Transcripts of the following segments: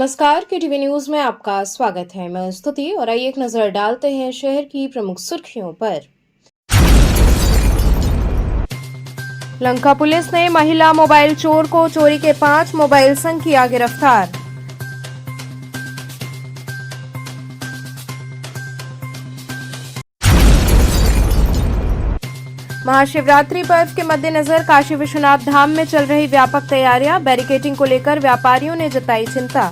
नमस्कार, KTV news में आपका स्वागत है। मैं स्तुति और आइए एक नजर डालते हैं शहर की प्रमुख सुर्खियों पर। लंका पुलिस ने महिला मोबाइल चोर को चोरी के 5 मोबाइल संग किया गिरफ्तार। महाशिवरात्रि पर्व के मद्देनजर काशी विश्वनाथ धाम में चल रही व्यापक तैयारियां, बैरिकेडिंग को लेकर व्यापारियों ने जताई चिंता।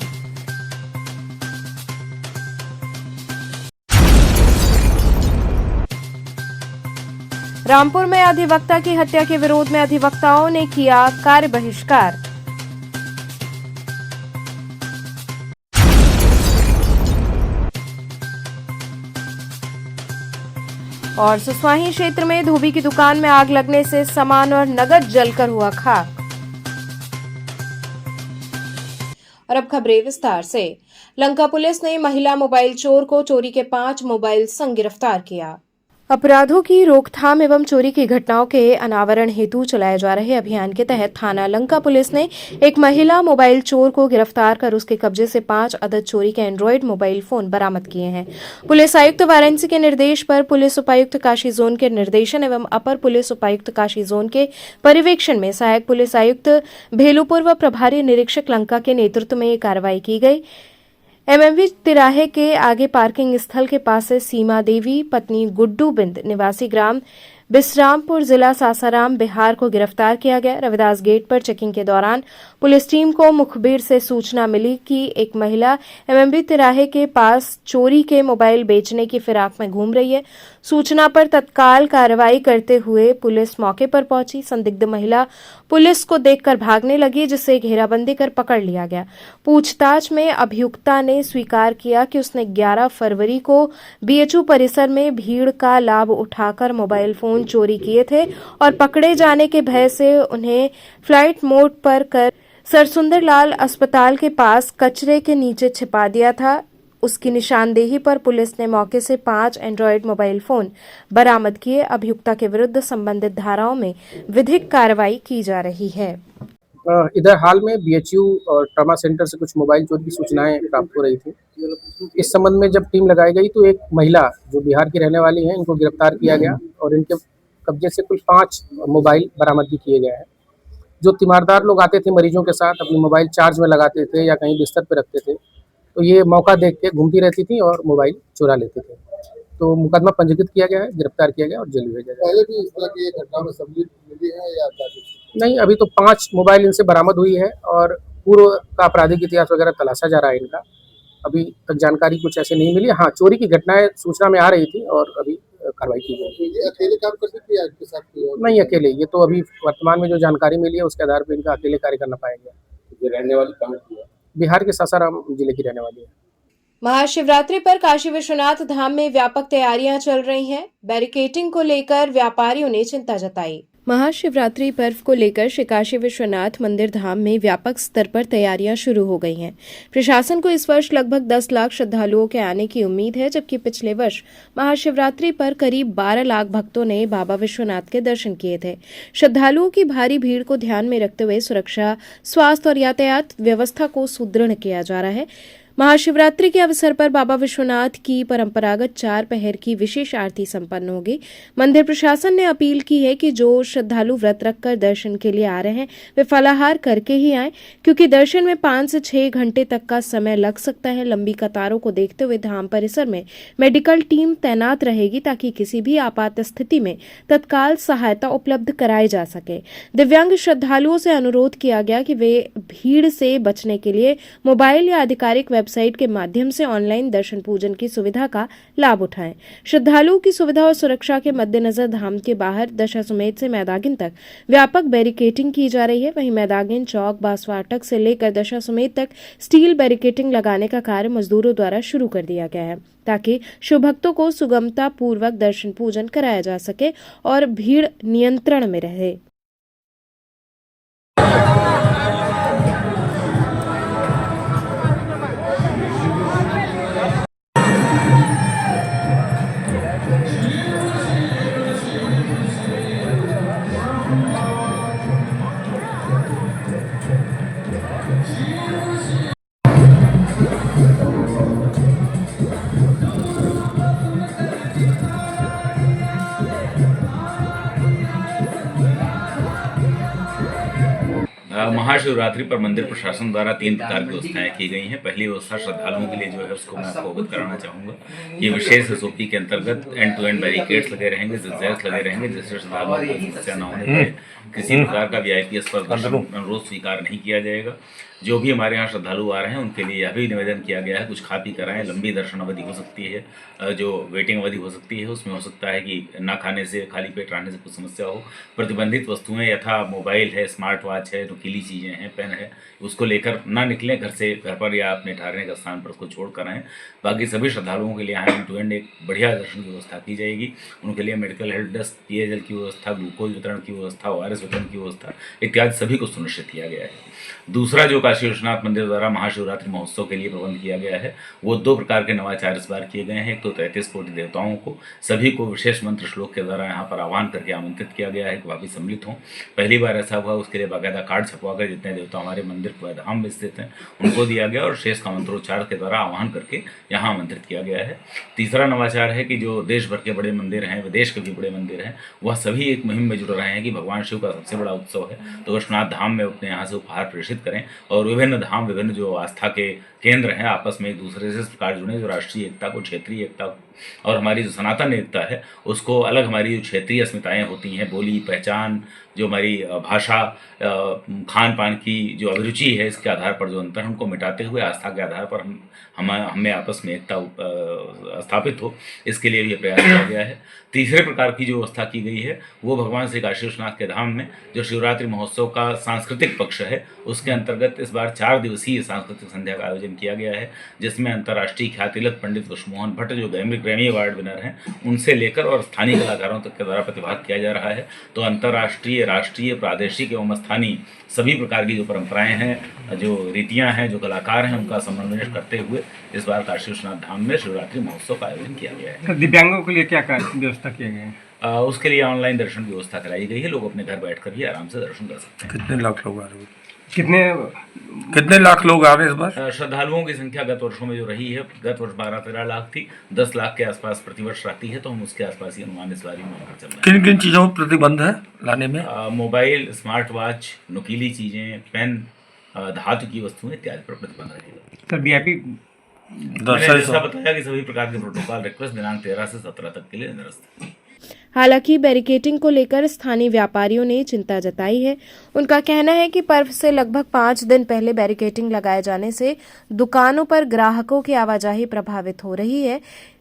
रामपुर में अधिवक्ता की हत्या के विरोध में अधिवक्ताओं ने किया कार्य बहिष्कार। और सुसवाही क्षेत्र में धोबी की दुकान में आग लगने से सामान और नगद जलकर हुआ खाक। और अब खबरें विस्तार से। लंका पुलिस ने महिला मोबाइल चोर को चोरी के 5 मोबाइल संग गिरफ्तार किया। अपराधों की रोकथाम एवं चोरी की घटनाओं के अनावरण हेतु चलाए जा रहे अभियान के तहत थाना लंका पुलिस ने एक महिला मोबाइल चोर को गिरफ्तार कर उसके कब्जे से 5 अदद चोरी के एंड्रॉयड मोबाइल फोन बरामद किए हैं। पुलिस आयुक्त वाराणसी के निर्देश पर पुलिस उपायुक्त काशी जोन के निर्देशन एवं अपर पुलिस उपायुक्त काशी जोन के पर्यवेक्षण में सहायक पुलिस आयुक्त भेलूपुर व प्रभारी निरीक्षक लंका के नेतृत्व में ये कार्रवाई की गई। एमएमवी तिराहे के आगे पार्किंग स्थल के पास से सीमा देवी पत्नी गुड्डू बिंद निवासी ग्राम बिसरामपुर जिला सासाराम बिहार को गिरफ्तार किया गया। रविदास गेट पर चेकिंग के दौरान पुलिस टीम को मुखबिर से सूचना मिली कि एक महिला एमएमवी तिराहे के पास चोरी के मोबाइल बेचने की फिराक में घूम रही है। सूचना पर तत्काल कार्रवाई करते हुए पुलिस मौके पर पहुंची। संदिग्ध महिला पुलिस को देखकर भागने लगी, जिससे घेराबंदी कर पकड़ लिया गया। पूछताछ में अभियुक्ता ने स्वीकार किया कि उसने 11 फरवरी को बीएचयू परिसर में भीड़ का लाभ उठाकर मोबाइल फोन चोरी किए थे और पकड़े जाने के भय से उन्हें फ्लाइट मोड पर कर सरसुंदर लाल अस्पताल के पास कचरे के नीचे छिपा दिया था। उसकी निशानदेही पर पुलिस ने मौके से 5 एंड्रॉयड मोबाइल फोन बरामद किए। अभियुक्ता के विरुद्ध संबंधित धाराओं में विधिक कार्रवाई की जा रही है। इधर हाल में बीएचयू और ट्रॉमा सेंटर से कुछ मोबाइल चोरी की सूचनाएं प्राप्त हो रही थी। इस संबंध में जब टीम लगाई गई तो एक महिला जो बिहार की रहने वाली है, इनको गिरफ्तार किया गया और इनके कब्जे से कुल 5 मोबाइल बरामद भी किए गए हैं। जो तीमारदार लोग आते थे मरीजों के साथ, अपनी मोबाइल चार्ज में लगाते थे या कहीं बिस्तर पर रखते थे, तो ये मौका देख के घूमती रहती थी और मोबाइल चुरा लेते थे। तो मुकदमा पंजीकृत किया गया है, गिरफ्तार किया गया और जेल भेजा गया। पहले भी इस तरह की घटना में सम्मिलित मिली है या नहीं, अभी तो 5 मोबाइल इनसे बरामद हुई है और पूर्व का आपराधिक इतिहास वगैरह तलाशा जा रहा है इनका। अभी तक जानकारी कुछ ऐसे नहीं मिली। हाँ, चोरी की घटनाएं सूचना में आ रही थी और अभी कार्रवाई की गई। ये अकेले काम कर सकती है आपके साथ कोई और? नहीं, अकेले। ये तो अभी वर्तमान में जो जानकारी मिली है उसके आधार पर इनका अकेले कार्य करना पाएंगे। ये रहने वाली कहाँ की है? बिहार के सासाराम जिले की रहने वाली है। महाशिवरात्रि पर काशी विश्वनाथ धाम में व्यापक तैयारियां चल रही हैं। बैरिकेडिंग को लेकर व्यापारियों ने चिंता जताई। महाशिवरात्रि पर्व को लेकर श्री काशी विश्वनाथ मंदिर धाम में व्यापक स्तर पर तैयारियां शुरू हो गई हैं। प्रशासन को इस वर्ष लगभग 10 लाख श्रद्धालुओं के आने की उम्मीद है, जबकि पिछले वर्ष महाशिवरात्रि पर करीब 12 लाख भक्तों ने बाबा विश्वनाथ के दर्शन किए थे। श्रद्धालुओं की भारी भीड़ को ध्यान में रखते हुए सुरक्षा, स्वास्थ्य और यातायात व्यवस्था को सुदृढ़ किया जा रहा है। महाशिवरात्रि के अवसर पर बाबा विश्वनाथ की परंपरागत 4 पहर की विशेष आरती संपन्न होगी। मंदिर प्रशासन ने अपील की है कि जो श्रद्धालु व्रत रखकर दर्शन के लिए आ रहे हैं वे फलाहार करके ही आएं, क्योंकि दर्शन में 5 से 6 घंटे तक का समय लग सकता है। लंबी कतारों को देखते हुए धाम परिसर में मेडिकल टीम तैनात रहेगी ताकि किसी भी आपात स्थिति में तत्काल सहायता उपलब्ध कराई जा सके। दिव्यांग श्रद्धालुओं से अनुरोध किया गया कि वे भीड़ से बचने के लिए मोबाइल या आधिकारिक वेबसाइट के माध्यम से ऑनलाइन दर्शन पूजन की सुविधा का लाभ उठाएं। श्रद्धालुओं की सुविधा और सुरक्षा के मद्देनजर धाम के बाहर दशाश्वमेध से मैदागिन तक व्यापक बैरिकेडिंग की जा रही है। वहीं मैदागिन चौक बासवाटक से लेकर दशाश्वमेध तक स्टील बैरिकेडिंग लगाने का कार्य मजदूरों द्वारा शुरू कर दिया गया है, ताकि शिव भक्तों को सुगमता पूर्वक दर्शन पूजन कराया जा सके और भीड़ नियंत्रण में रहे। महाशिवरात्रि पर मंदिर प्रशासन द्वारा 3 प्रकार की व्यवस्थाएं की गई हैं। पहली व्यवस्था श्रद्धालुओं के लिए जो है उसको मैं आपको अवगत कराना चाहूँगा। ये विशेष एसओपी के अंतर्गत एंड टू एंड बैरिकेड्स लगे रहेंगे, जिगजैग्स लगे रहेंगे, जिससे श्रद्धालुओं को समस्या न होने पाए। किसी प्रकार का वीआईपी स्पर्श अनुरोध स्वीकार नहीं किया जाएगा। जो भी हमारे यहाँ श्रद्धालु आ रहे हैं उनके लिए यह भी निवेदन किया गया है, कुछ खा पी कर आएँ। लंबी दर्शन अवधि हो सकती है, जो वेटिंग अवधि हो सकती है, उसमें हो सकता है कि ना खाने से, खाली पेट रहने से कुछ समस्या हो। प्रतिबंधित वस्तुएं यथा मोबाइल है, स्मार्ट वॉच है, नुकीली चीज़ें हैं, पेन है, उसको लेकर ना निकलें घर से, घर पर या अपने ठहरने का स्थान पर उसको छोड़ कर आएँ। बाकी सभी श्रद्धालुओं के लिए यहाँ एंड टू एंड एक बढ़िया दर्शन की व्यवस्था की जाएगी। उनके लिए मेडिकल हेल्प डेस्क, पेयजल की व्यवस्था, ग्लूकोज वितरण की व्यवस्था, ORS वितरण की व्यवस्था इत्यादि सभी को सुनिश्चित किया गया है। दूसरा जो काशी विश्वनाथ मंदिर द्वारा महाशिवरात्रि महोत्सव के लिए प्रबंध किया गया है, वो 2 प्रकार के नवाचार इस बार किए गए हैं। एक तो 33 कोटि देवताओं को सभी को विशेष मंत्र श्लोक के द्वारा यहाँ पर आह्वान करके आमंत्रित किया गया है कि वह भी सम्मिलित हों। पहली बार ऐसा हुआ, उसके लिए बाकायदा कार्ड छपवा कर जितने देवता हमारे मंदिर धाम में स्थित हैं उनको दिया गया और शेष का मंत्रोच्चार के द्वारा आह्वान करके यहाँ आमंत्रित किया गया है। तीसरा नवाचार है कि जो देश भर के बड़े मंदिर हैं, विदेश के भी बड़े मंदिर हैं, वह सभी एक मुहिम में जुड़ रहे हैं कि भगवान शिव का सबसे बड़ा उत्सव है तो विश्वनाथ धाम में अपने यहाँ से उपहार प्रेषित करें और विभिन्न धाम, विभिन्न जो आस्था के केंद्र हैं आपस में एक दूसरे से इस प्रकार जुड़े, जो राष्ट्रीय एकता को, क्षेत्रीय एकता को और हमारी जो सनातन एकता है उसको, अलग हमारी जो क्षेत्रीय अस्मिताएँ होती हैं, बोली, पहचान, जो हमारी भाषा, खान पान की जो अभिरुचि है, इसके आधार पर जो अंतर है उनको मिटाते हुए आस्था के आधार पर हमें आपस में एकता स्थापित हो, इसके लिए ये प्रयास किया गया है। तीसरे प्रकार की जो व्यवस्था की गई है वो भगवान श्री काशी विश्वनाथ के धाम में जो शिवरात्रि महोत्सव का सांस्कृतिक पक्ष है उसके अंतर्गत इस बार 4 दिवसीय सांस्कृतिक संध्या का आयोजन किया गया है, जिसमें अंतर्राष्ट्रीय ख्यातिलक पंडित कुशमोहन भट्ट जो ग्रैमी अवार्ड विनर हैं उनसे लेकर और स्थानीय कलाकारों तक के द्वारा प्रतिभाग किया जा रहा है। तो अंतर्राष्ट्रीय, राष्ट्रीय, प्रादेशिक एवं स्थानीय सभी प्रकार की जो परंपराएं हैं, जो रीतियां हैं, जो कलाकार हैं, उनका समन्वय करते हुए इस बार काशी विश्वनाथ धाम में शिवरात्रि महोत्सव का आयोजन किया गया है। दिव्यांगों के लिए क्या व्यवस्था किए गए हैं? उसके लिए ऑनलाइन दर्शन की व्यवस्था कराई गई है। लोग अपने घर बैठकर भी आराम से दर्शन कर सकते हैं। कितने लाख लोग आ रहे हैं? कितने लाख लोग आ रहे हैं इस बार? श्रद्धालुओं की संख्या गत वर्षों में जो रही है, गत वर्ष 12-13 लाख थी, 10 लाख के आसपास प्रतिवर्ष रहती है, तो हम उसके आसपास ही अनुमान इस बार ही मानकर चल रहे हैं। किन किन चीज़ों पर प्रतिबंध है लाने में? मोबाइल, स्मार्ट वॉच, नुकीली चीज़ें, पेन, धातु की वस्तुएं इत्यादि पर प्रतिबंध रहेगा। सर वीआईपी मैंने जैसा बताया कि सभी प्रकार के प्रोटोकॉल रिक्वेस्ट दिनांक 13 से 17 तक के लिए निरस्त है। हालांकि बैरिकेडिंग को लेकर स्थानीय व्यापारियों ने चिंता जताई है। उनका कहना है कि पर्व से लगभग 5 दिन पहले बैरिकेडिंग लगाए जाने से दुकानों पर ग्राहकों की आवाजाही प्रभावित हो रही है,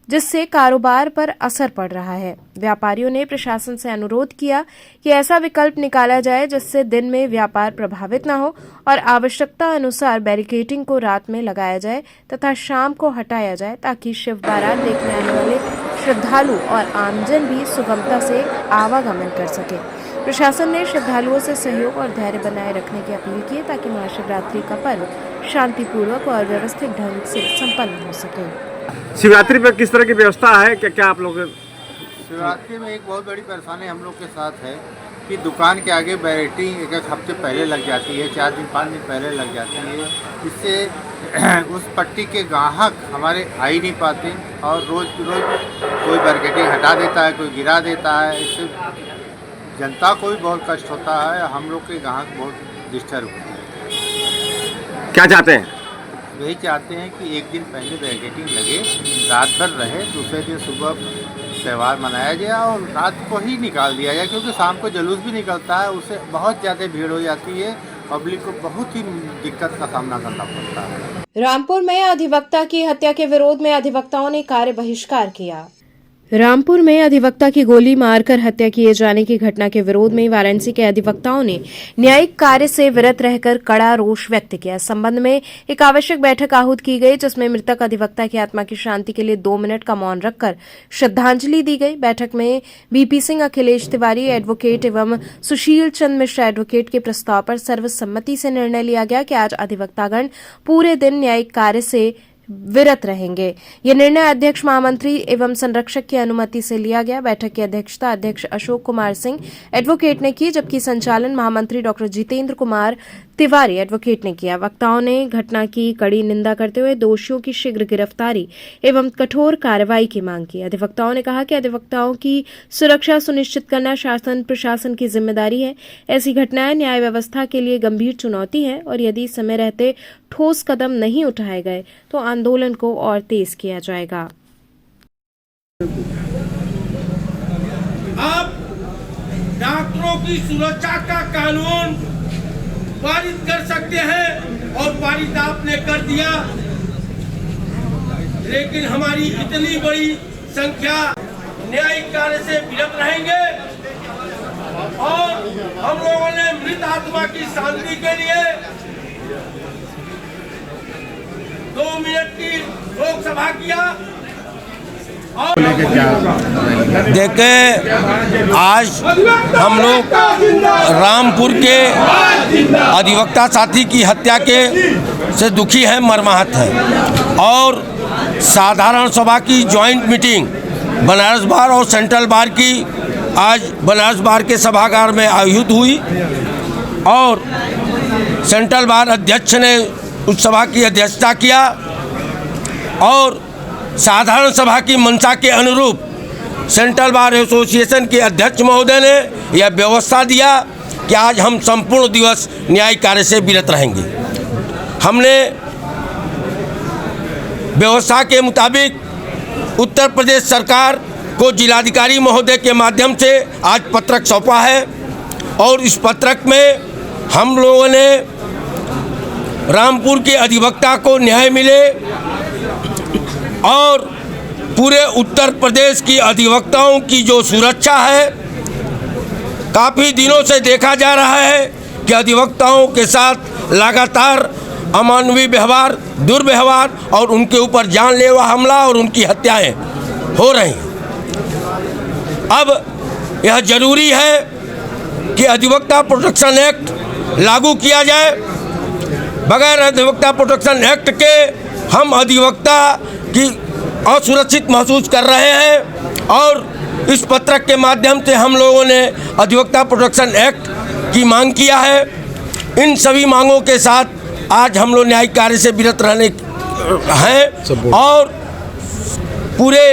जिससे कारोबार पर असर पड़ रहा है। व्यापारियों ने प्रशासन से अनुरोध किया कि ऐसा विकल्प निकाला जाए जिससे दिन में व्यापार प्रभावित न हो और आवश्यकता अनुसार बैरिकेडिंग को रात में लगाया जाए तथा शाम को हटाया जाए, ताकि शिव बारात देखने आने वाले श्रद्धालु और आमजन भी सुगमता से आवागमन कर सके। प्रशासन ने श्रद्धालुओं से सहयोग और धैर्य बनाए रखने की अपील की ताकि महाशिवरात्रि का पर्व शांतिपूर्वक और व्यवस्थित ढंग से संपन्न हो सके। शिवरात्रि पर किस तरह की व्यवस्था है? क्या आप लोग? शिवरात्रि में एक बहुत बड़ी परेशानी हम लोग के साथ है कि दुकान के आगे बैरिकेडिंग एक हफ्ते पहले लग जाती है, 4 दिन 5 दिन पहले लग जाती है। इससे उस पट्टी के ग्राहक हमारे आ ही नहीं पाते और रोज़ कोई बैरिकेडिंग हटा देता है, कोई गिरा देता है। इससे जनता को भी बहुत कष्ट होता है, हम लोग के ग्राहक बहुत डिस्टर्ब होते हैं। क्या चाहते हैं? यही चाहते हैं कि एक दिन पहले बैरिकेडिंग लगे, रात भर रहे, दूसरे दिन सुबह त्यौहार मनाया जाए और रात को ही निकाल दिया जाए, क्योंकि शाम को जुलूस भी निकलता है, उससे बहुत ज़्यादा भीड़ हो जाती है, पब्लिक को बहुत ही दिक्कत का सामना करना पड़ता है। रामपुर में अधिवक्ता की हत्या के विरोध में अधिवक्ताओं ने कार्य बहिष्कार किया। रामपुर में अधिवक्ता की गोली मारकर हत्या किए जाने की घटना के विरोध में वाराणसी के अधिवक्ताओं ने न्यायिक कार्य से विरत रहकर कड़ा रोष व्यक्त किया। इस संबंध में एक आवश्यक बैठक आहूत की गई, जिसमें मृतक अधिवक्ता की आत्मा की शांति के लिए 2 मिनट का मौन रखकर श्रद्धांजलि दी गई। बैठक में बीपी सिंह, अखिलेश तिवारी एडवोकेट एवं सुशील चंद मिश्रा एडवोकेट के प्रस्ताव पर सर्वसम्मति से निर्णय लिया गया कि आज अधिवक्तागण पूरे दिन न्यायिक कार्य से विरत रहेंगे। यह निर्णय अध्यक्ष, महामंत्री एवं संरक्षक की अनुमति से लिया गया। बैठक की अध्यक्षता अध्यक्ष अशोक कुमार सिंह एडवोकेट ने की, जबकि संचालन महामंत्री डॉक्टर जितेंद्र कुमार तिवारी एडवोकेट ने किया। वक्ताओं ने घटना की कड़ी निंदा करते हुए दोषियों की शीघ्र गिरफ्तारी एवं कठोर कार्रवाई की मांग की। अधिवक्ताओं ने कहा कि अधिवक्ताओं की सुरक्षा सुनिश्चित करना शासन प्रशासन की जिम्मेदारी है। ऐसी घटनाएं न्याय व्यवस्था के लिए गंभीर चुनौती है और यदि समय रहते ठोस कदम नहीं उठाए गए तो आंदोलन को और तेज किया जाएगा। अब डॉक्टरों की सुरक्षा का कानून पारित कर सकते हैं और पारित आपने कर दिया, लेकिन हमारी इतनी बड़ी संख्या न्यायिक कार्य से विरत रहेंगे और हम लोगों ने मृत आत्मा की शांति के लिए 2 मिनट की शोक सभा किया। देखे आज हम लोग रामपुर के अधिवक्ता साथी की हत्या के से दुखी हैं, मर्माहत हैं और साधारण सभा की जॉइंट मीटिंग बनारस बार और सेंट्रल बार की आज बनारस बार के सभागार में आयोजित हुई और सेंट्रल बार अध्यक्ष ने उस सभा की अध्यक्षता किया और साधारण सभा की मंशा के अनुरूप सेंट्रल बार एसोसिएशन के अध्यक्ष महोदय ने यह व्यवस्था दिया कि आज हम संपूर्ण दिवस न्यायिक कार्य से विरत रहेंगे। हमने व्यवस्था के मुताबिक उत्तर प्रदेश सरकार को जिलाधिकारी महोदय के माध्यम से आज पत्रक सौंपा है और इस पत्रक में हम लोगों ने रामपुर के अधिवक्ता को न्याय मिले और पूरे उत्तर प्रदेश की अधिवक्ताओं की जो सुरक्षा है, काफ़ी दिनों से देखा जा रहा है कि अधिवक्ताओं के साथ लगातार अमानवीय व्यवहार, दुर्व्यवहार और उनके ऊपर जानलेवा हमला और उनकी हत्याएं हो रही हैं। अब यह जरूरी है कि अधिवक्ता प्रोटेक्शन एक्ट लागू किया जाए। बगैर अधिवक्ता प्रोटेक्शन एक्ट के हम अधिवक्ता की असुरक्षित महसूस कर रहे हैं और इस पत्रक के माध्यम से हम लोगों ने अधिवक्ता प्रोटेक्शन एक्ट की मांग किया है। इन सभी मांगों के साथ आज हम लोग न्यायिक कार्य से विरत रहने हैं और पूरे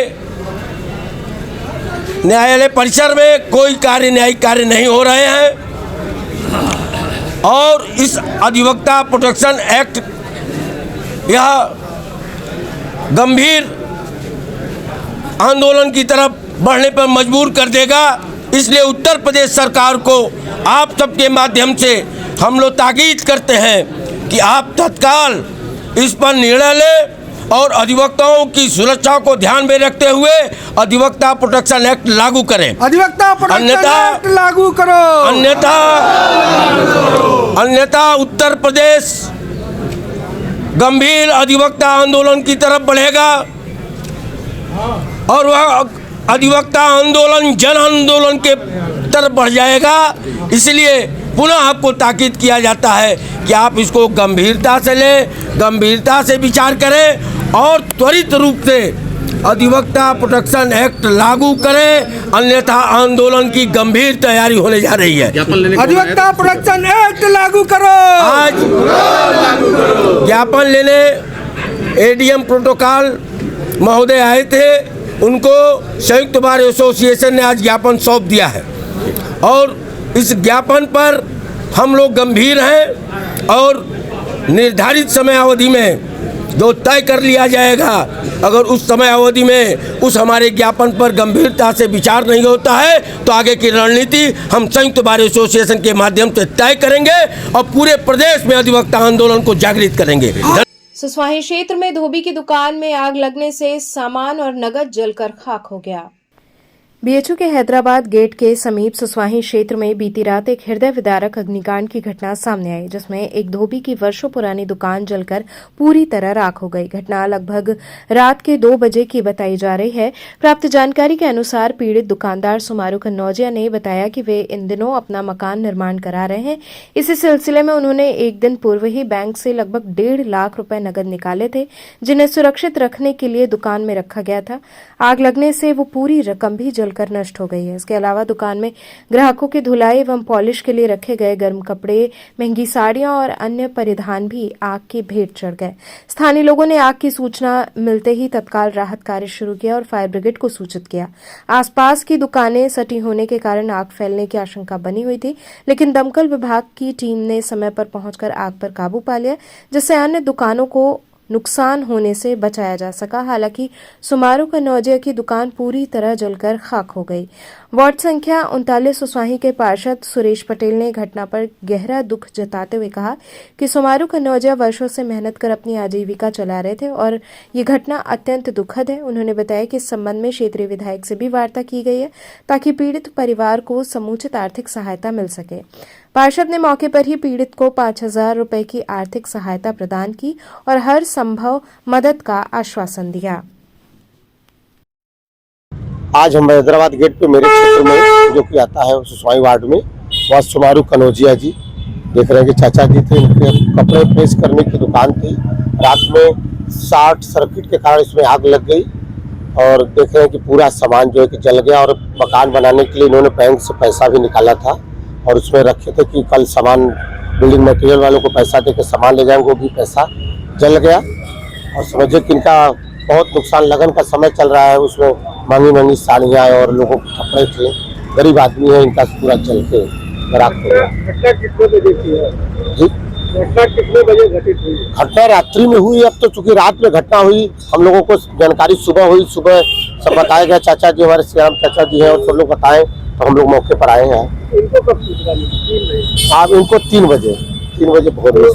न्यायालय परिसर में कोई न्यायिक कार्य नहीं हो रहे हैं और इस अधिवक्ता प्रोटेक्शन एक्ट यह गंभीर आंदोलन की तरफ बढ़ने पर मजबूर कर देगा। इसलिए उत्तर प्रदेश सरकार को आप सबके माध्यम से हम लोग ताकीद करते हैं कि आप तत्काल इस पर निर्णय लें और अधिवक्ताओं की सुरक्षा को ध्यान में रखते हुए अधिवक्ता प्रोटेक्शन एक्ट लागू करें। अधिवक्ता प्रोटेक्शन एक्ट लागू करो, अन्यथा उत्तर प्रदेश गंभीर अधिवक्ता आंदोलन की तरफ बढ़ेगा और वह अधिवक्ता आंदोलन जन आंदोलन के तरफ बढ़ जाएगा। इसलिए पुनः आपको ताकीद किया जाता है कि आप इसको गंभीरता से लें, गंभीरता से विचार करें और त्वरित रूप से अधिवक्ता प्रोटेक्शन एक्ट लागू करें, अन्यथा आंदोलन की गंभीर तैयारी होने जा रही है। अधिवक्ता प्रोटेक्शन एक्ट लागू करो। आज ज्ञापन लेने एडीएम प्रोटोकॉल महोदय आए थे, उनको संयुक्त बार एसोसिएशन ने आज ज्ञापन सौंप दिया है और इस ज्ञापन पर हम लोग गंभीर हैं और निर्धारित समय अवधि में जो तय कर लिया जाएगा, अगर उस समय अवधि में उस हमारे ज्ञापन पर गंभीरता से विचार नहीं होता है तो आगे की रणनीति हम संयुक्त बार एसोसिएशन के माध्यम से तय करेंगे और पूरे प्रदेश में अधिवक्ता आंदोलन को जागृत करेंगे। सुसवाही क्षेत्र में धोबी की दुकान में आग लगने से सामान और नकद जलकर खाक हो गया। बीएचयू के हैदराबाद गेट के समीप सुसवाही क्षेत्र में बीती रात एक हृदय विदारक अग्निकांड की घटना सामने आई, जिसमें एक धोबी की वर्षों पुरानी दुकान जलकर पूरी तरह राख हो गई। घटना लगभग रात के 2 बजे की बताई जा रही है। प्राप्त जानकारी के अनुसार पीड़ित दुकानदार सुमारू कन्नौजिया ने बताया कि वे इन दिनों अपना मकान निर्माण करा रहे हैं। इसी सिलसिले में उन्होंने एक दिन पूर्व ही बैंक से लगभग 1.5 लाख रुपए नकद निकाले थे, जिन्हें सुरक्षित रखने के लिए दुकान में रखा गया था। आग लगने से वो पूरी रकम भी जल जलकर नष्ट हो गई है। इसके अलावा दुकान में ग्राहकों की धुलाई एवं पॉलिश के लिए रखे गए गर्म कपड़े, महंगी साड़ियां और अन्य परिधान भी आग की भेंट चढ़ गए। स्थानीय लोगों ने आग की सूचना मिलते ही तत्काल राहत कार्य शुरू किया और फायर ब्रिगेड को सूचित किया। आसपास की दुकानें सटी होने के कारण आग फैलने की आशंका बनी हुई थी, लेकिन दमकल विभाग की टीम ने समय पर पहुंचकर आग पर काबू पा लिया, जिससे अन्य दुकानों को नुकसान होने से बचाया जा सका। हालांकि सुमारू कन्नौजिया की दुकान पूरी तरह जलकर खाक हो गई। वार्ड संख्या 39 सुसवाही के पार्षद सुरेश पटेल ने घटना पर गहरा दुख जताते हुए कहा कि सुमारू कन्नौजिया वर्षों से मेहनत कर अपनी आजीविका चला रहे थे और ये घटना अत्यंत दुखद है। उन्होंने बताया कि इस संबंध में क्षेत्रीय विधायक से भी वार्ता की गई है ताकि पीड़ित परिवार को समुचित आर्थिक सहायता मिल सके। पार्षद ने मौके पर ही पीड़ित को 5,000 रुपए की आर्थिक सहायता प्रदान की और हर संभव मदद का आश्वासन दिया। आज हम हैदराबाद गेट पे मेरे क्षेत्र में जो कि आता है सुसवाई वार्ड में, वह सुमारू कन्नौजिया जी देख रहे हैं कि चाचा जी थे, इनके कपड़े प्रेस करने की दुकान थी। रात में शॉर्ट सर्किट के कारण इसमें आग लग गई और देख रहे हैं कि पूरा सामान जो है कि जल गया और मकान बनाने के लिए इन्होंने बैंक से पैसा भी निकाला था और उसमें रखे थे कि कल सामान बिल्डिंग मटेरियल वालों को पैसा देकर सामान ले जाएंगे, वो भी पैसा जल गया। और समझिए कि इनका बहुत नुकसान, लगन का समय चल रहा है, उसमें महंगी महंगी साड़ियाँ और लोगों के कपड़े थे, गरीब आदमी है, इनका पूरा जल के राख हो गया। घटना कितने बजे की है जी, घटना कितने बजे घटित हुई? घटना रात्रि में हुई। अब तो चूंकि रात में घटना हुई, हम लोगों को जानकारी सुबह हुई। सुबह सब बताया गया, चाचा जी हमारे श्री राम चाचा जी हैं और सब लोग बताएं, तो हम लोग मौके पर आए हैं। इनको कब सूचना मिली? आप इनको 3 बजे भोर में।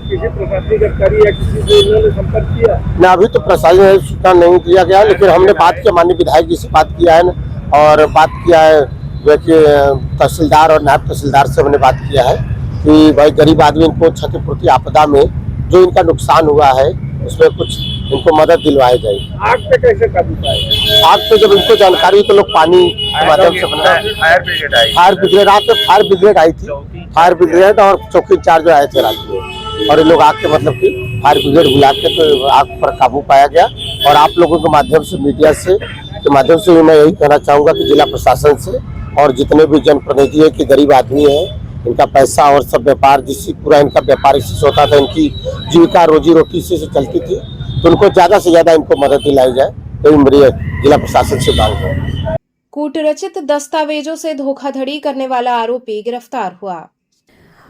किसी प्रशासनिक अधिकारी या किसी से इन्होंने संपर्क किया? न अभी तो प्रशासन ने सूचना नहीं दिया गया, लेकिन हमने बात किया, माननीय विधायक जी से बात किया है और बात किया है जो कि तहसीलदार और नायब तहसीलदार से हमने बात किया है कि भाई गरीब आदमी इनको क्षतिपूर्ति आपदा में जो इनका नुकसान हुआ है उसमें कुछ इनको मदद दिलवाई जाए। आग पे कैसे काबू पाए? आग पे जब इनको जानकारी हुई तो लोग पानी के माध्यम से फायर ब्रिगेड आई? फायर ब्रिगेड रात में फायर ब्रिगेड आई थी, फायर ब्रिगेड और चौकी इंचार्ज आए थे रात में, और ये लोग आग के मतलब कि फायर ब्रिगेड बुला के तो आग पर काबू पाया गया। और आप लोगों के माध्यम से, मीडिया से के माध्यम से मैं यही कहना चाहूँगा कि जिला प्रशासन से और जितने भी जनप्रतिनिधि है कि गरीब आदमी है, इनका पैसा और सब व्यापार जिससे पूरा इनका व्यापार इसी से होता था, इनकी जीविका रोजी रोटी इसी से चलती थी, तो उनको ज़्यादा से ज़्यादा इनको मदद दिलाई जाए, तो मेरी जिला प्रशासन से मांग है। कूटरचित दस्तावेजों से धोखाधड़ी करने वाला आरोपी गिरफ्तार हुआ।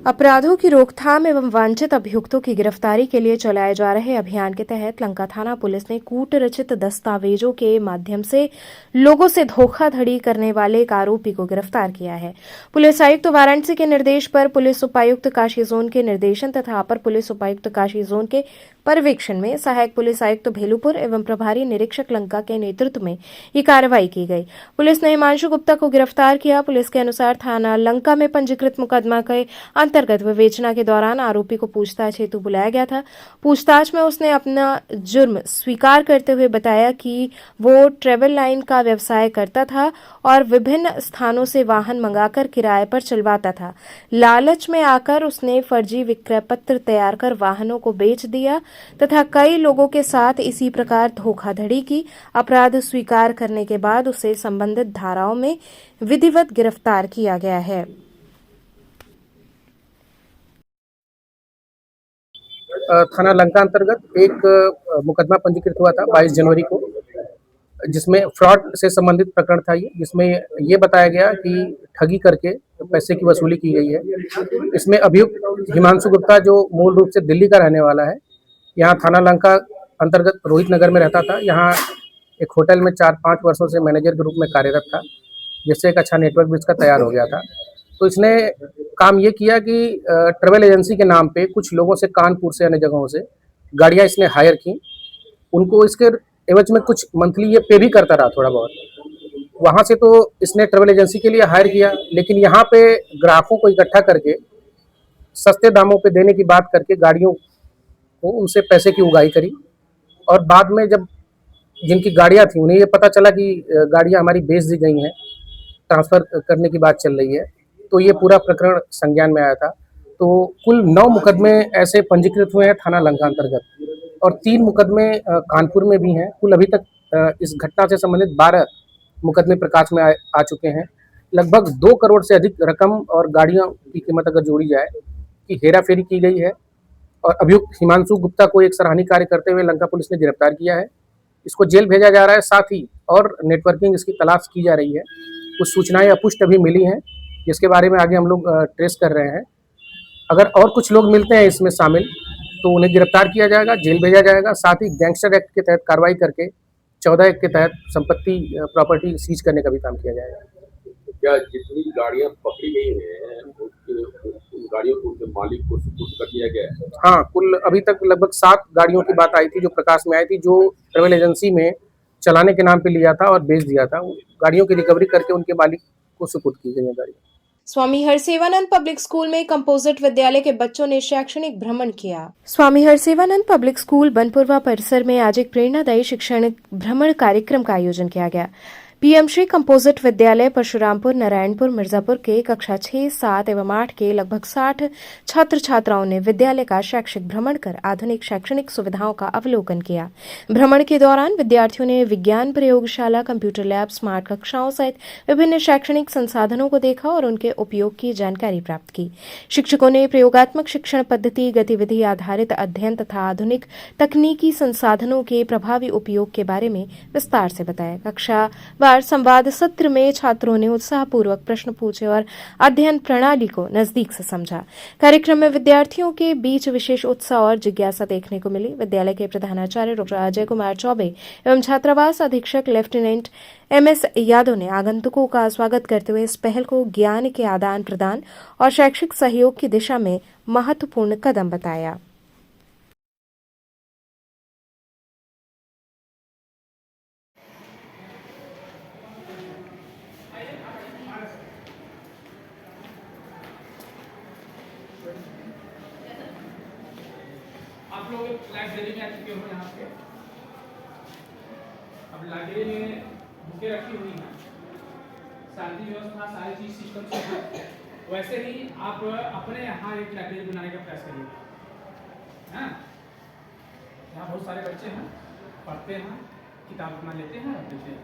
अपराधों की रोकथाम एवं वांछित अभियुक्तों की गिरफ्तारी के लिए चलाए जा रहे अभियान के तहत लंका थाना पुलिस ने कूटरचित दस्तावेजों के माध्यम से लोगों से धोखाधड़ी करने वाले एक आरोपी को गिरफ्तार किया है। पुलिस आयुक्त वाराणसी के निर्देश पर पुलिस उपायुक्त काशी जोन के निर्देशन तथा अपर पुलिस उपायुक्त काशी जोन के पर्यवेक्षण में सहायक पुलिस आयुक्त भेलूपुर एवं प्रभारी निरीक्षक लंका के नेतृत्व में ये कार्रवाई की गई। पुलिस ने हिमांशु गुप्ता को गिरफ्तार किया। पुलिस के अनुसार थाना लंका में पंजीकृत मुकदमा के अंतर्गत विवेचना के दौरान आरोपी को पूछताछ हेतु बुलाया गया था। पूछताछ में उसने अपना जुर्म स्वीकार करते हुए बताया कि वो ट्रेवल लाइन का व्यवसाय करता था और विभिन्न स्थानों से वाहन मंगाकर किराए पर चलवाता था। लालच में आकर उसने फर्जी विक्रय पत्र तैयार कर वाहनों को बेच दिया तथा कई लोगों के साथ इसी प्रकार धोखाधड़ी की। अपराध स्वीकार करने के बाद उसे संबंधित धाराओं में विधिवत गिरफ्तार किया गया है। थाना लंका अंतर्गत एक मुकदमा पंजीकृत हुआ था 22 जनवरी को, जिसमें फ्रॉड से संबंधित प्रकरण था ये, जिसमें ये बताया गया कि ठगी करके पैसे की वसूली की गई है। इसमें अभियुक्त हिमांशु गुप्ता जो मूल रूप से दिल्ली का रहने वाला है, यहाँ थाना लंका अंतर्गत रोहित नगर में रहता था। यहाँ एक होटल में 4-5 वर्षों से मैनेजर के रूप में कार्यरत था, जिससे एक अच्छा नेटवर्क भी इसका तैयार हो गया था। तो इसने काम ये किया कि ट्रेवल एजेंसी के नाम पे कुछ लोगों से, कानपुर से, अन्य जगहों से गाड़ियाँ इसने हायर की। उनको इसके एवज में कुछ मंथली ये पे भी करता रहा थोड़ा बहुत। वहाँ से तो इसने ट्रेवल एजेंसी के लिए हायर किया, लेकिन यहाँ पे ग्राहकों को इकट्ठा करके सस्ते दामों पे देने की बात करके गाड़ियों को उनसे पैसे की उगाही करी। और बाद में जब जिनकी गाड़ियाँ थी उन्हें ये पता चला कि गाड़ियाँ हमारी बेच दी गई हैं, ट्रांसफ़र करने की बात चल रही है, तो ये पूरा प्रकरण संज्ञान में आया था। तो कुल 9 मुकदमे ऐसे पंजीकृत हुए हैं थाना लंका अंतर्गत और 3 मुकदमे कानपुर में भी हैं। कुल अभी तक इस घटना से संबंधित 12 मुकदमे प्रकाश में आ चुके हैं। लगभग 2 करोड़ से अधिक रकम और गाड़ियों की कीमत अगर जोड़ी जाए कि हेरा-फेरी की गई है और अभियुक्त हिमांशु गुप्ता को एक सराहनीय कार्य करते हुए लंका पुलिस ने गिरफ्तार किया है। इसको जेल भेजा जा रहा है, साथ ही और नेटवर्किंग इसकी तलाश की जा रही है। कुछ सूचनाएँ अपुष्ट अभी मिली हैं, जिसके बारे में आगे हम लोग ट्रेस कर रहे हैं। अगर और कुछ लोग मिलते हैं इसमें शामिल, तो उन्हें गिरफ्तार किया जाएगा, जेल भेजा जाएगा। साथ ही गैंगस्टर एक्ट के तहत कार्रवाई करके 14 एक्ट के तहत संपत्ति प्रॉपर्टी सीज करने का भी काम किया जाएगा। क्या जितनी गाड़ियां पकड़ी गई हैं उन गाड़ियों को उनके मालिक को सुपुर्द कर दिया गया है? हाँ, कुल अभी तक लगभग 7 गाड़ियों की बात आई थी जो प्रकाश में आई थी, जो ट्रैवल एजेंसी में चलाने के नाम पे लिया था और बेच दिया था। गाड़ियों की रिकवरी करके उनके मालिक को सुपुर्द की गई है गाड़ी। स्वामी हरसेवानंद पब्लिक स्कूल में कंपोजिट विद्यालय के बच्चों ने शैक्षणिक भ्रमण किया। स्वामी हरसेवानंद पब्लिक स्कूल बनपुरवा परिसर में आज एक प्रेरणादायी शैक्षणिक भ्रमण कार्यक्रम का आयोजन किया गया। पीएम श्री कंपोजिट विद्यालय परशुरामपुर नारायणपुर मिर्जापुर के कक्षा 6, 7 एवं 8 के लगभग 60 छात्र छात्राओं ने विद्यालय का शैक्षिक भ्रमण कर आधुनिक शैक्षणिक सुविधाओं का अवलोकन किया। भ्रमण के दौरान विद्यार्थियों ने विज्ञान प्रयोगशाला, कंप्यूटर लैब, स्मार्ट कक्षाओं सहित विभिन्न शैक्षणिक संसाधनों को देखा और उनके उपयोग की जानकारी प्राप्त की। शिक्षकों ने प्रयोगात्मक शिक्षण पद्धति, गतिविधि आधारित अध्ययन तथा आधुनिक तकनीकी संसाधनों के प्रभावी उपयोग के बारे में विस्तार से बताया। कक्षा संवाद सत्र में छात्रों ने उत्साहपूर्वक प्रश्न पूछे और अध्ययन प्रणाली को नजदीक से समझा। कार्यक्रम में विद्यार्थियों के बीच विशेष उत्साह और जिज्ञासा देखने को मिली। विद्यालय के प्रधानाचार्य डॉ. अजय कुमार चौबे एवं छात्रावास अधीक्षक लेफ्टिनेंट MS यादव ने आगंतुकों का स्वागत करते हुए इस पहल को ज्ञान के आदान प्रदान और शैक्षिक सहयोग की दिशा में महत्वपूर्ण कदम बताया। आप लोग लाइब्रेरी में आ चुके हो यहाँ पे। अब लाइब्रेरी में बुकें रखी हुई हैं, शांति व्यवस्था सारी चीज सिस्टम से है। वैसे ही आप अपने यहाँ एक लाइब्रेरी बनाने का प्रयास करिए। हाँ, यहाँ बहुत सारे बच्चे हैं, पढ़ते हैं, किताब अपना लेते हैं और देते हैं।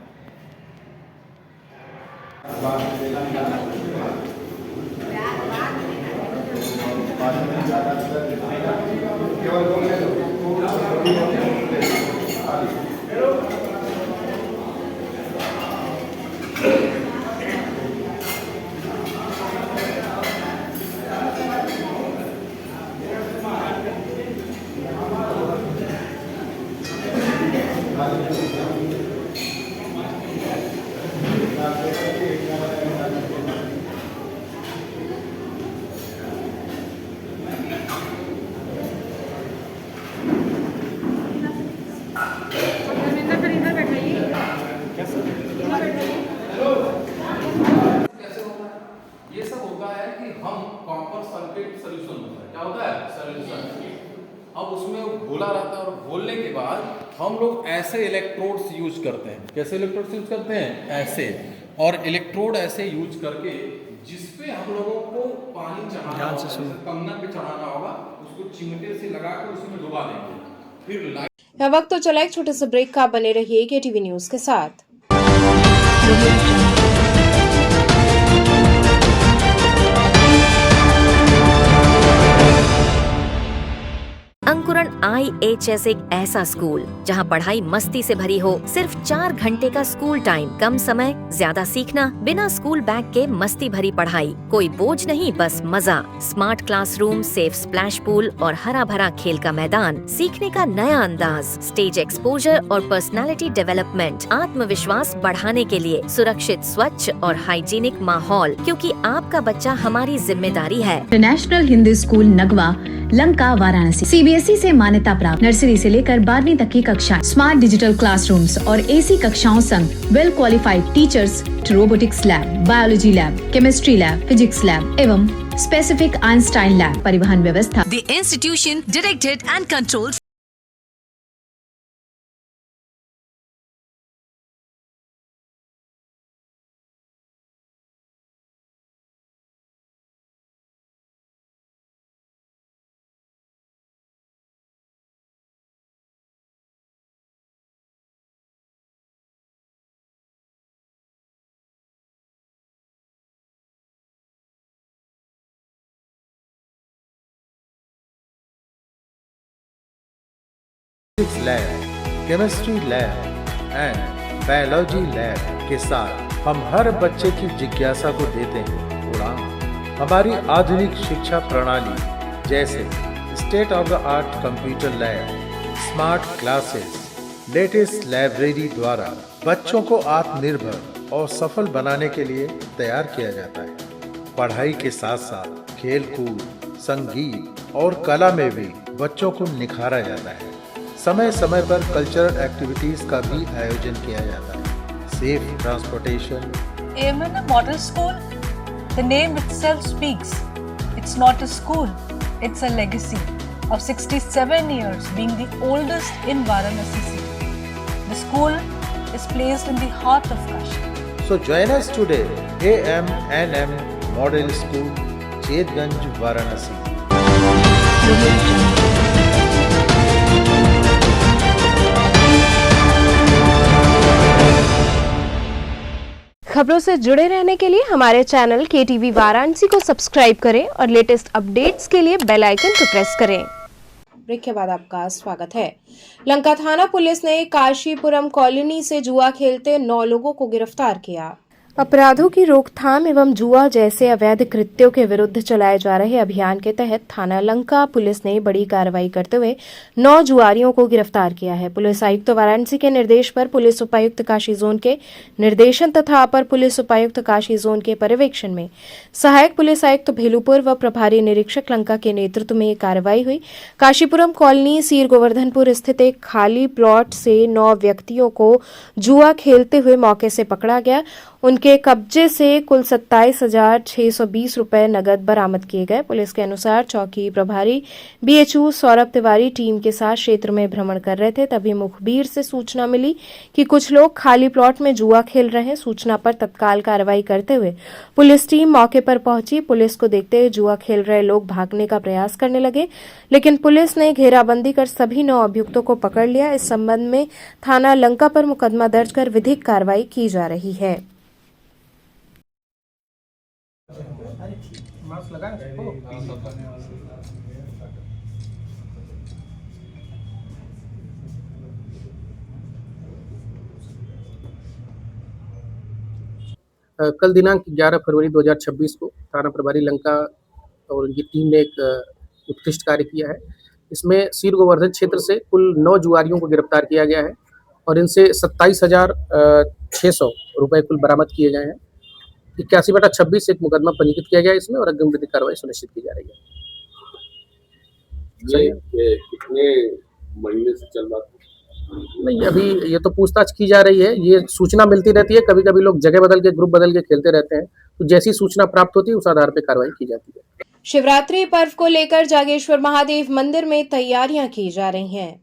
ये सब होता है कि हम कॉपर सल्फेट सोल्यूशन होता है, क्या होता है सोल्यूशन। अब उसमें घोला रहता है और घोलने के बाद हम लोग ऐसे इलेक्ट्रोड्स यूज करते हैं। कैसे इलेक्ट्रोड्स यूज करते हैं? ऐसे, और इलेक्ट्रोड ऐसे यूज करके जिसपे हम लोगों को पानी चढ़ाना होगा, कमना पे चढ़ाना होगा, उसको चिमटे से लगाकर उसमें डुबा देंगे। फिर यह वक्त तो चला एक छोटे से ब्रेक का। बने रहिए KTV न्यूज के साथ। अंकुरण IHS एक ऐसा स्कूल जहां पढ़ाई मस्ती से भरी हो। सिर्फ 4 घंटे का स्कूल टाइम, कम समय, ज्यादा सीखना, बिना स्कूल बैग के मस्ती भरी पढ़ाई, कोई बोझ नहीं, बस मजा। Smart classroom, safe splash pool और हरा भरा खेल का मैदान, सीखने का नया अंदाज, स्टेज एक्सपोजर और पर्सनालिटी डेवलपमेंट, आत्मविश्वास बढ़ाने के लिए सुरक्षित, स्वच्छ और हाइजीनिक माहौल, क्योंकि आपका बच्चा हमारी जिम्मेदारी है। International Hindi school Nagwa, Lanka, Varanasi. CBSE से मान्यता प्राप्त नर्सरी से लेकर 12वीं तक की कक्षा, स्मार्ट डिजिटल क्लासरूम्स और AC कक्षाओं संग well qualified teachers, robotics lab, biology lab, chemistry lab, physics lab एवं स्पेसिफिक आइंस्टाइन लैब, परिवहन व्यवस्था। The institution directed and controlled physics lab, chemistry lab and biology lab के साथ हम हर बच्चे की जिज्ञासा को देते हैं उड़ान। हमारी आधुनिक शिक्षा प्रणाली जैसे state of the art computer lab, smart classes, latest library द्वारा बच्चों को आत्मनिर्भर और सफल बनाने के लिए तैयार किया जाता है। पढ़ाई के साथ साथ खेल कूद, संगीत और कला में भी बच्चों को निखारा जाता है। समय समय पर कल्चरल एक्टिविटीज का भी आयोजन किया जाता है। Safe transportation. AMN Model School, the name itself speaks. It's not a school, it's a legacy of 67 years being the oldest in Varanasi city. The school is placed in the heart of Kashi. So join us today, AMNM Model School, Chetganj, Varanasi. खबरों से जुड़े रहने के लिए हमारे channel KTV Varanasi को subscribe करें और लेटेस्ट अपडेट्स के लिए बेल आइकन को प्रेस करें। ब्रेक के बाद आपका स्वागत है। लंका थाना पुलिस ने काशीपुरम कॉलोनी से जुआ खेलते 9 लोगों को गिरफ्तार किया। अपराधों की रोकथाम एवं जुआ जैसे अवैध कृत्यों के विरुद्ध चलाए जा रहे अभियान के तहत थाना लंका पुलिस ने बड़ी कार्रवाई करते हुए 9 जुआरियों को गिरफ्तार किया है। पुलिस आयुक्त वाराणसी के निर्देश पर पुलिस उपायुक्त काशी जोन के निर्देशन तथा अपर पुलिस उपायुक्त काशी जोन के पर्यवेक्षण में सहायक पुलिस आयुक्त भेलूपुर व प्रभारी निरीक्षक लंका के नेतृत्व में कार्रवाई हुई। काशीपुरम कॉलोनी सीर गोवर्धनपुर स्थित एक खाली प्लॉट से 9 व्यक्तियों को जुआ खेलते हुए मौके से पकड़ा गया। उनके कब्जे से कुल 27,620 रुपए नगद बरामद किए गए। पुलिस के अनुसार चौकी प्रभारी BHO सौरभ तिवारी टीम के साथ क्षेत्र में भ्रमण कर रहे थे, तभी मुखबिर से सूचना मिली कि कुछ लोग खाली प्लॉट में जुआ खेल रहे हैं। सूचना पर तत्काल कार्रवाई करते हुए पुलिस टीम मौके पर पहुंची। पुलिस को देखते हुए जुआ खेल रहे लोग भागने का प्रयास करने लगे, लेकिन पुलिस ने घेराबंदी कर सभी 9 अभियुक्तों को पकड़ लिया। इस संबंध में थाना लंका पर मुकदमा दर्ज कर विधिक कार्रवाई की जा रही है। कल दिनांक 11 फरवरी 2026 को थाना प्रभारी लंका और उनकी टीम ने एक उत्कृष्ट कार्य किया है। इसमें सीर गोवर्धन क्षेत्र से कुल 9 जुआरियों को गिरफ्तार किया गया है और इनसे 27,600 रुपए कुल बरामद किए गए हैं। 81/26 एक मुकदमा पंजीकृत किया गया इसमें और अग्रिम विधिक कार्रवाई सुनिश्चित की जा रही है। कितने महीने से चल रहा था? नहीं, अभी ये तो पूछताछ की जा रही है। ये सूचना मिलती रहती है, कभी कभी लोग जगह बदल के ग्रुप बदल के खेलते रहते हैं, तो जैसी सूचना प्राप्त होती है उस आधार पर कार्रवाई की जाती है। शिवरात्रि पर्व को लेकर जागेश्वर महादेव मंदिर में तैयारियां की जा रही हैं।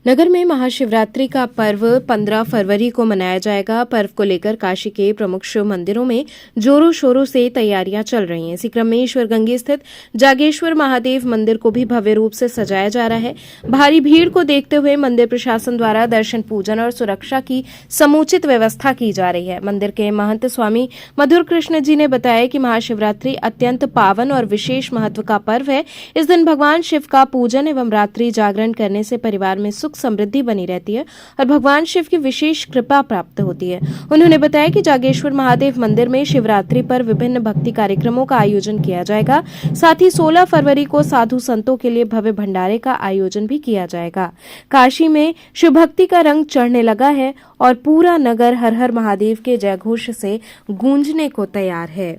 नगर में महाशिवरात्रि का पर्व 15 फरवरी को मनाया जाएगा। पर्व को लेकर काशी के प्रमुख शिव मंदिरों में जोरों शोरों से तैयारियां चल रही हैं। इसी क्रम में ईश्वर गंगे स्थित जागेश्वर महादेव मंदिर को भी भव्य रूप से सजाया जा रहा है। भारी भीड़ को देखते हुए मंदिर प्रशासन द्वारा दर्शन पूजन और सुरक्षा की समुचित व्यवस्था की जा रही है। मंदिर के महंत स्वामी मधुर कृष्ण जी ने बताया कि महाशिवरात्रि अत्यंत पावन और विशेष महत्व का पर्व है। इस दिन भगवान शिव का पूजन एवं रात्रि जागरण करने से परिवार में सुख समृद्धि बनी रहती है और भगवान शिव की विशेष कृपा प्राप्त होती है। उन्होंने बताया कि जागेश्वर महादेव मंदिर में शिवरात्रि पर विभिन्न भक्ति कार्यक्रमों का आयोजन किया जाएगा। साथ ही 16 फरवरी को साधु संतों के लिए भव्य भंडारे का आयोजन भी किया जाएगा। काशी में शिव भक्ति का रंग चढ़ने लगा है और पूरा नगर हर हर महादेव के जयघोष से गूंजने को तैयार है।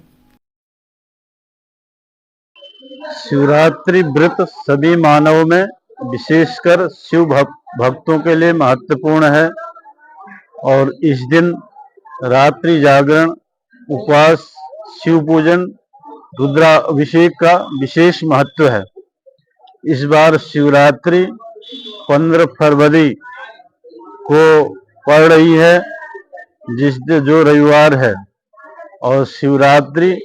शिवरात्रि व्रत सभी मानवों में विशेषकर शिव भक्तों के लिए महत्वपूर्ण है और इस दिन रात्रि जागरण, उपवास, शिव पूजन, रुद्राभिषेक का विशेष महत्व है। इस बार शिवरात्रि 15 फरवरी को पड़ रही है, जो रविवार है, और शिवरात्रि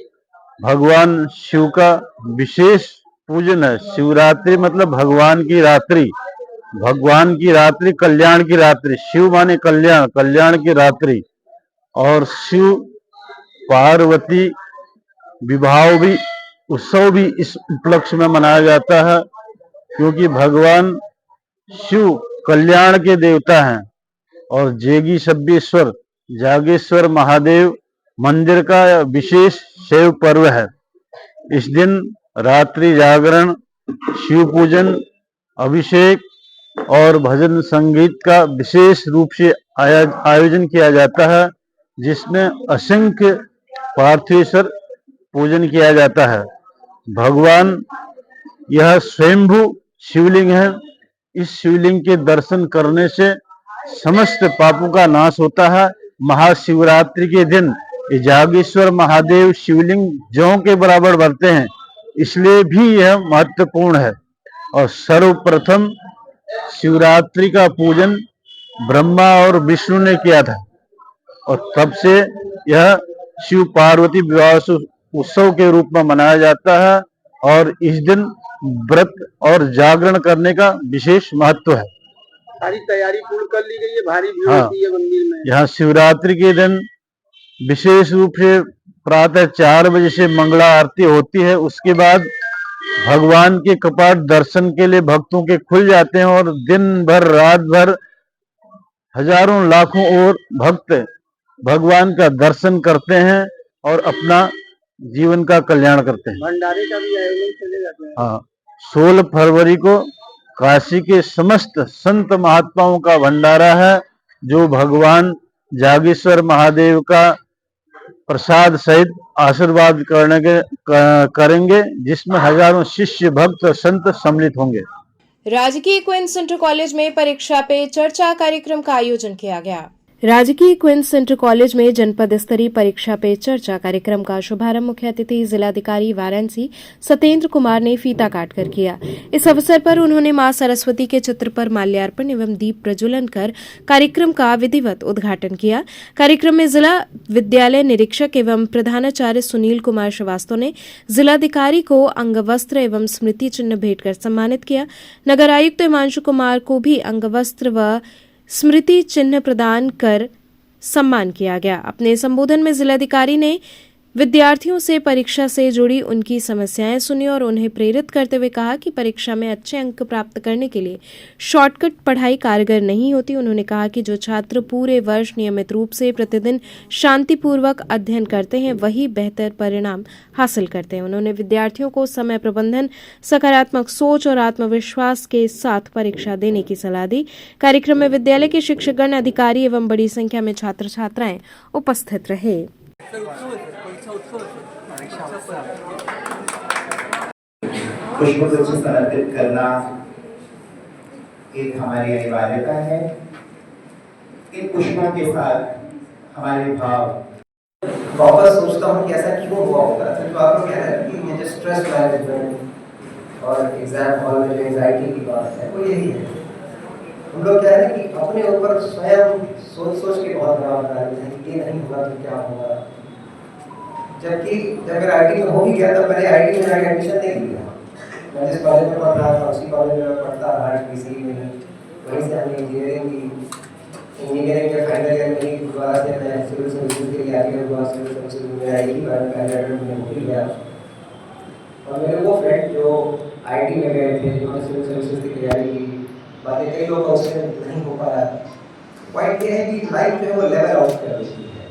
भगवान शिव का विशेष पूजन है। शिवरात्रि मतलब भगवान की रात्रि, कल्याण की रात्रि। शिव माने कल्याण, कल्याण की रात्रि। और शिव पार्वती विवाह भी उत्सव भी इस उपलक्ष्य में मनाया जाता है, क्योंकि भगवान शिव कल्याण के देवता हैं और जेगी सब्बेश्वर जागेश्वर महादेव मंदिर का विशेष शैव पर्व है। इस दिन रात्रि जागरण, शिव पूजन, अभिषेक और भजन संगीत का विशेष रूप से आयोजन किया जाता है, जिसमें असंख्य पार्थेश्वर पूजन किया जाता है। भगवान यह स्वयंभू शिवलिंग है। इस शिवलिंग के दर्शन करने से समस्त पापों का नाश होता है। महाशिवरात्रि के दिन जागेश्वर महादेव शिवलिंग जौ के बराबर बढ़ते हैं, इसलिए भी यह महत्वपूर्ण है। और सर्वप्रथम शिवरात्रि का पूजन ब्रह्मा और विष्णु ने किया था और तब से यह शिव पार्वती विवाह उत्सव के रूप में मनाया जाता है और इस दिन व्रत और जागरण करने का विशेष महत्व है। सारी तैयारी पूर्ण कर ली गई है, भारी भीड़ हाँ, होती है मंदिर में। यहाँ शिवरात्रि के दिन विशेष रूप से प्रातः 4 बजे से मंगला आरती होती है। उसके बाद भगवान के कपाट दर्शन के लिए भक्तों के खुल जाते हैं और दिन भर रात भर हजारों लाखों और भक्त भगवान का दर्शन करते हैं और अपना जीवन का कल्याण करते हैं। भंडारे का भी आयोजन चले जाते हैं। हाँ, 16 फरवरी को काशी के समस्त संत महात्माओं का भंडारा है, जो भगवान जागेश्वर महादेव का प्रसाद सहित आशीर्वाद करेंगे, जिसमें हजारों शिष्य भक्त और संत सम्मिलित होंगे। राजकीय क्वींस इंटर कॉलेज में परीक्षा पे चर्चा कार्यक्रम का आयोजन किया गया। राजकीय क्वींस इंटर कॉलेज में जनपद स्तरीय परीक्षा पे चर्चा कार्यक्रम का शुभारंभ मुख्य अतिथि जिलाधिकारी वाराणसी सत्येंद्र कुमार ने फीता काटकर किया। इस अवसर पर उन्होंने मां सरस्वती के चित्र पर माल्यार्पण एवं दीप प्रज्वलन कर कार्यक्रम का विधिवत उद्घाटन किया। कार्यक्रम में जिला विद्यालय निरीक्षक एवं प्रधानाचार्य सुनील कुमार श्रीवास्तव ने जिलाधिकारी को अंगवस्त्र एवं स्मृति चिन्ह भेंट कर सम्मानित किया। नगर आयुक्त हिमांशु कुमार को भी अंगवस्त्र व स्मृति चिन्ह प्रदान कर सम्मान किया गया। अपने संबोधन में जिलाधिकारी ने विद्यार्थियों से परीक्षा से जुड़ी उनकी समस्याएं सुनी और उन्हें प्रेरित करते हुए कहा कि परीक्षा में अच्छे अंक प्राप्त करने के लिए शॉर्टकट पढ़ाई कारगर नहीं होती। उन्होंने कहा कि जो छात्र पूरे वर्ष नियमित रूप से प्रतिदिन शांतिपूर्वक अध्ययन करते हैं, वही बेहतर परिणाम हासिल करते हैं। उन्होंने विद्यार्थियों को समय प्रबंधन, सकारात्मक सोच और आत्मविश्वास के साथ परीक्षा देने की सलाह दी। कार्यक्रम में विद्यालय के शिक्षकगण, अधिकारी एवं बड़ी संख्या में छात्र छात्राएं उपस्थित रहे। पुष्पों से समर्पित करना एक हमारी अनिवार्यता है। इन पुष्पों के साथ हमारे भाव वापस सोचता हूँ कि ऐसा क्यों हुआ होगा। तो आपको कह रहा है कि ये जो स्ट्रेस मैनेजमेंट और एग्जाम हॉल में जो एंजाइटी की बात है, वो यही है। हम लोग कह रहे हैं कि अपने ऊपर स्वयं सोच के बहुत बड़ा बना लेते हैं कि ये नहीं होगा तो क्या होगा। जबकि जब मेरा आईटी में हो ही गया, तब मैंने आईटी में जाकर एडमिशन नहीं लिया। मैं जिस कॉलेज में पढ़ रहा था उसी कॉलेज में पढ़ता रहा, किसी में वहीं से हमने इंजीनियरिंग के फाइनल ईयर में ही दोबारा से मैं सिविल सर्विसेज के लिए आगे हुआ। सिविल सर्विसेज में मेरा एक ही बार पहले अटेम्प्ट में हो ही गया। और मेरे वो फ्रेंड जो आईटी में गए थे, जिन्होंने सिविल सर्विसेज की तैयारी की, बातें कई लोग उससे नहीं हो पाया। पॉइंट ये है कि लाइफ जो है वो लेवल आउट कर देती है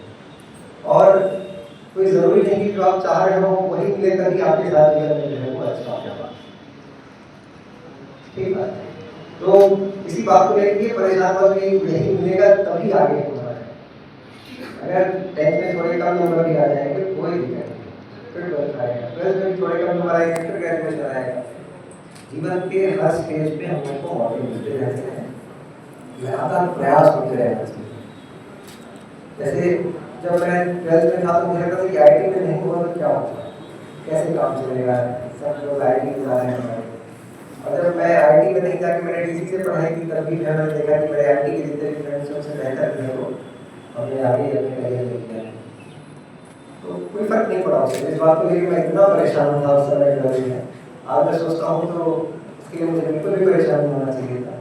और कोई जरूरी नहीं कि जो आप चाह रहे हो वही मिले, तभी आपके साथ जीवन में जो है वो अच्छा होगा। ठीक बात है। तो इसी बात को लेकर परेशान मत होइए, यही मिलेगा तभी आगे होगा। अगर 10th में थोड़े कम नंबर भी आ जाएंगे कोई दिक्कत नहीं, फिर बच आएगा। 12th में थोड़े कम नंबर आएंगे, फिर ग्रेजुएशन आएगा। जीवन के हर स्टेज पे हम लोग को मौके मिलते रहते हैं, लगातार प्रयास होते रहना चाहिए। जैसे जब मैं 12th में था तो मुझे लगता था कि आईटी में नहीं हुआ तो क्या होगा, कैसे काम चलेगा, सब लोग आईटी में जा रहे हैं। और जब मैं आईटी में नहीं जाके मैंने डीसी से पढ़ाई की, तब भी मैंने देखा कि मेरे आईटी के जितने भी फ्रेंड्स हैं उससे बेहतर थे वो, और मैं आगे अपने करियर में किया। तो कोई फर्क नहीं पड़ा उससे। इस बात को लेकर मैं इतना परेशान था उस समय 12th में। आज मैं सोचता हूँ तो उसके लिए मुझे बिल्कुल भी परेशान नहीं होना चाहिए था।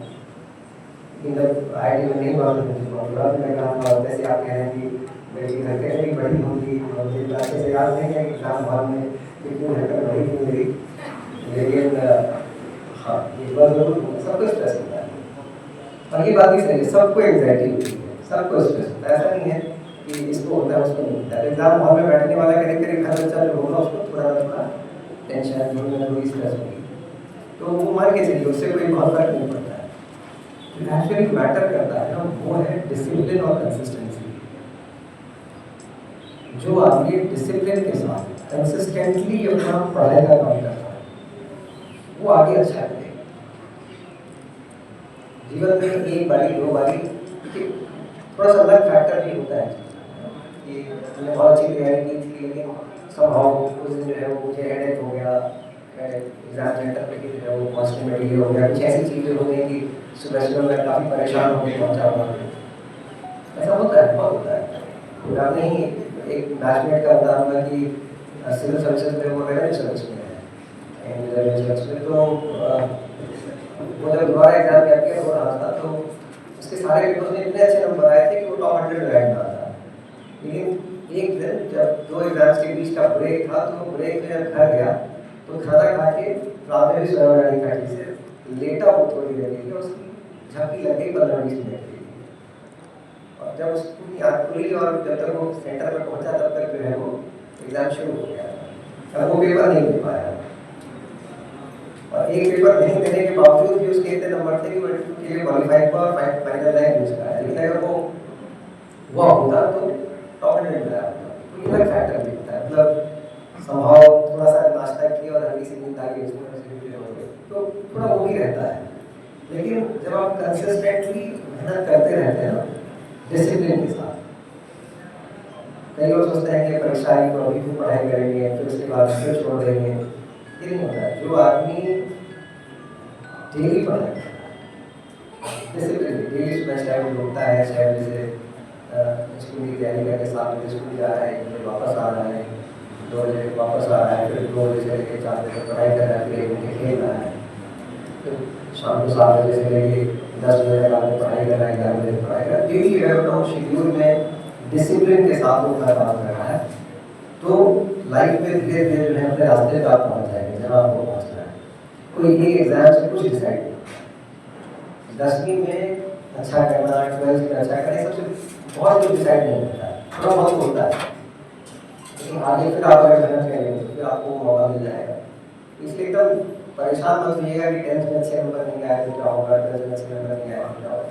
लेकिन जब आईटी में नहीं हुआ तो मुझे प्रॉब्लम में कहा। जैसे आप कह रहे हैं कि मेरी धड़कन भी बड़ी होगी, और मुझे अच्छे से याद नहीं है कि एग्जाम हॉल में कितनी धड़कन बड़ी थी मेरी। लेकिन हाँ, एक बार जरूर सब कुछ स्ट्रेस होता है। और ये बात भी सही है, सबको एंग्जाइटी होती है, सबको स्ट्रेस होता है। ऐसा नहीं है कि इसको होता है उसको नहीं होता है। एग्जाम हॉल में बैठने वाला करीब करीब हर बच्चा जो होगा उसको थोड़ा ना थोड़ा टेंशन थोड़ी स्ट्रेस होगी, तो वो मान के चलिए उससे कोई बहुत फर्क नहीं पड़ता है। जो एक्चुअली मैटर करता है ना वो है डिसिप्लिन और कंसिस्टेंसी। जो आदमी डिसिप्लिन के साथ कंसिस्टेंटली अपना पढ़ाई का काम करता है वो आगे अच्छा करेगा। जीवन में एक बारी दो बारी थोड़ा सा अलग फैक्टर भी होता है कि मैंने बहुत अच्छी तैयारी की थी लेकिन संभव उस दिन जो है वो मुझे हेडेक हो गया, एग्जाम सेंटर पे कि जो है वो पहुँचने में डिले हो गया, कुछ ऐसी चीज़ें हो गई कि सुबह सुबह मैं काफ़ी परेशान होकर पहुँचा हुआ। ऐसा होता है, बहुत होता है। आपने ही एक बैचमेट का बता दूँगा कि सिविल सर्विसेज में वो रेवेन्यू सर्विस में है, रेवेन्यू सर्विस में तो वो जब दोबारा एग्जाम क्लियर हो रहा था तो उसके सारे पेपर्स में इतने अच्छे नंबर आए थे कि वो टॉप 100 रैंक में आता। लेकिन एक दिन जब दो एग्जाम्स के बीच का ब्रेक था तो ब्रेक में जब घर गया तो खाना खा के रात में भी सोया नहीं था, ठीक से लेटा वो थोड़ी देर के लिए, उसकी झपकी लग गई 15-20 मिनट की। और जब उसकी आँख खुली और जब तक वो सेंटर पर पहुँचा तब तक जो है वो एग्जाम शुरू हो गया। अब वो पेपर नहीं दे पाया और एक पेपर नहीं देने के बावजूद भी उसके इतने नंबर थे कि वो के लिए क्वालिफाई हुआ और फाइनल रैंक उसका है। लेकिन अगर वो होता तो टॉप 100 मिला होता। तो ये अलग फैक्टर भी होता है, मतलब संभव थोड़ा सा नाश्ता किया और हल्की सी नींद आ गई उसमें तो थोड़ा वो भी रहता है। लेकिन जब आप कंसिस्टेंटली मेहनत करते रहते हैं ना डिसिप्लिन के साथ, कई लोग सोचते हैं कि परीक्षा आई तो अभी खूब पढ़ाई करेंगे फिर उसके बाद फिर छोड़ देंगे, ये नहीं होता है। जो आदमी डेली पढ़ाई डिसिप्लिन डेली सुबह 6 बजे उठता है, 6 बजे से स्कूल की तैयारी करके 7 बजे स्कूल जा रहा है, 1 बजे वापस आ रहा है, 2 बजे वापस आ रहा है, फिर 2 बजे से लेकर 4 बजे तक पढ़ाई कर रहा है, फिर 1 घंटे खेल रहा है, फिर शाम को 7 बजे से लेकर 10 बजे तक आगे पढ़ाई कर रहा है, 11 बजे पढ़ाई कर रहा है। डेली अगर शेड्यूल में डिसिप्लिन के साथ वो अपना काम कर रहा है तो लाइफ में धीरे धीरे जो है अपने रास्ते पर आप पहुँच जाएंगे जहाँ आपको पहुँचना है। कोई एक एग्जाम से कुछ डिसाइड नहीं, 10वीं में अच्छा करना, 12th में अच्छा करना, सबसे बहुत कुछ डिसाइड नहीं होता है, थोड़ा बहुत होता है, लेकिन आगे फिर आप अगर मेहनत करेंगे तो फिर आपको मौका मिल जाएगा। इसलिए एकदम परेशान मत होइएगा कि 10th में अच्छे नंबर नहीं आए तो क्या होगा, 12th में अच्छे नंबर नहीं आए तो क्या होगा।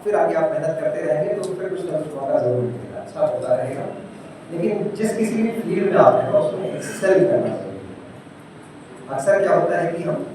फिर आगे आप मेहनत करते रहेंगे तो फिर कुछ ना कुछ मौका जरूर मिलेगा, अच्छा होता रहेगा। लेकिन जिस किसी भी फील्ड में आप हैं उसमें एक्सेल करना चाहिए। अक्सर क्या होता है कि हम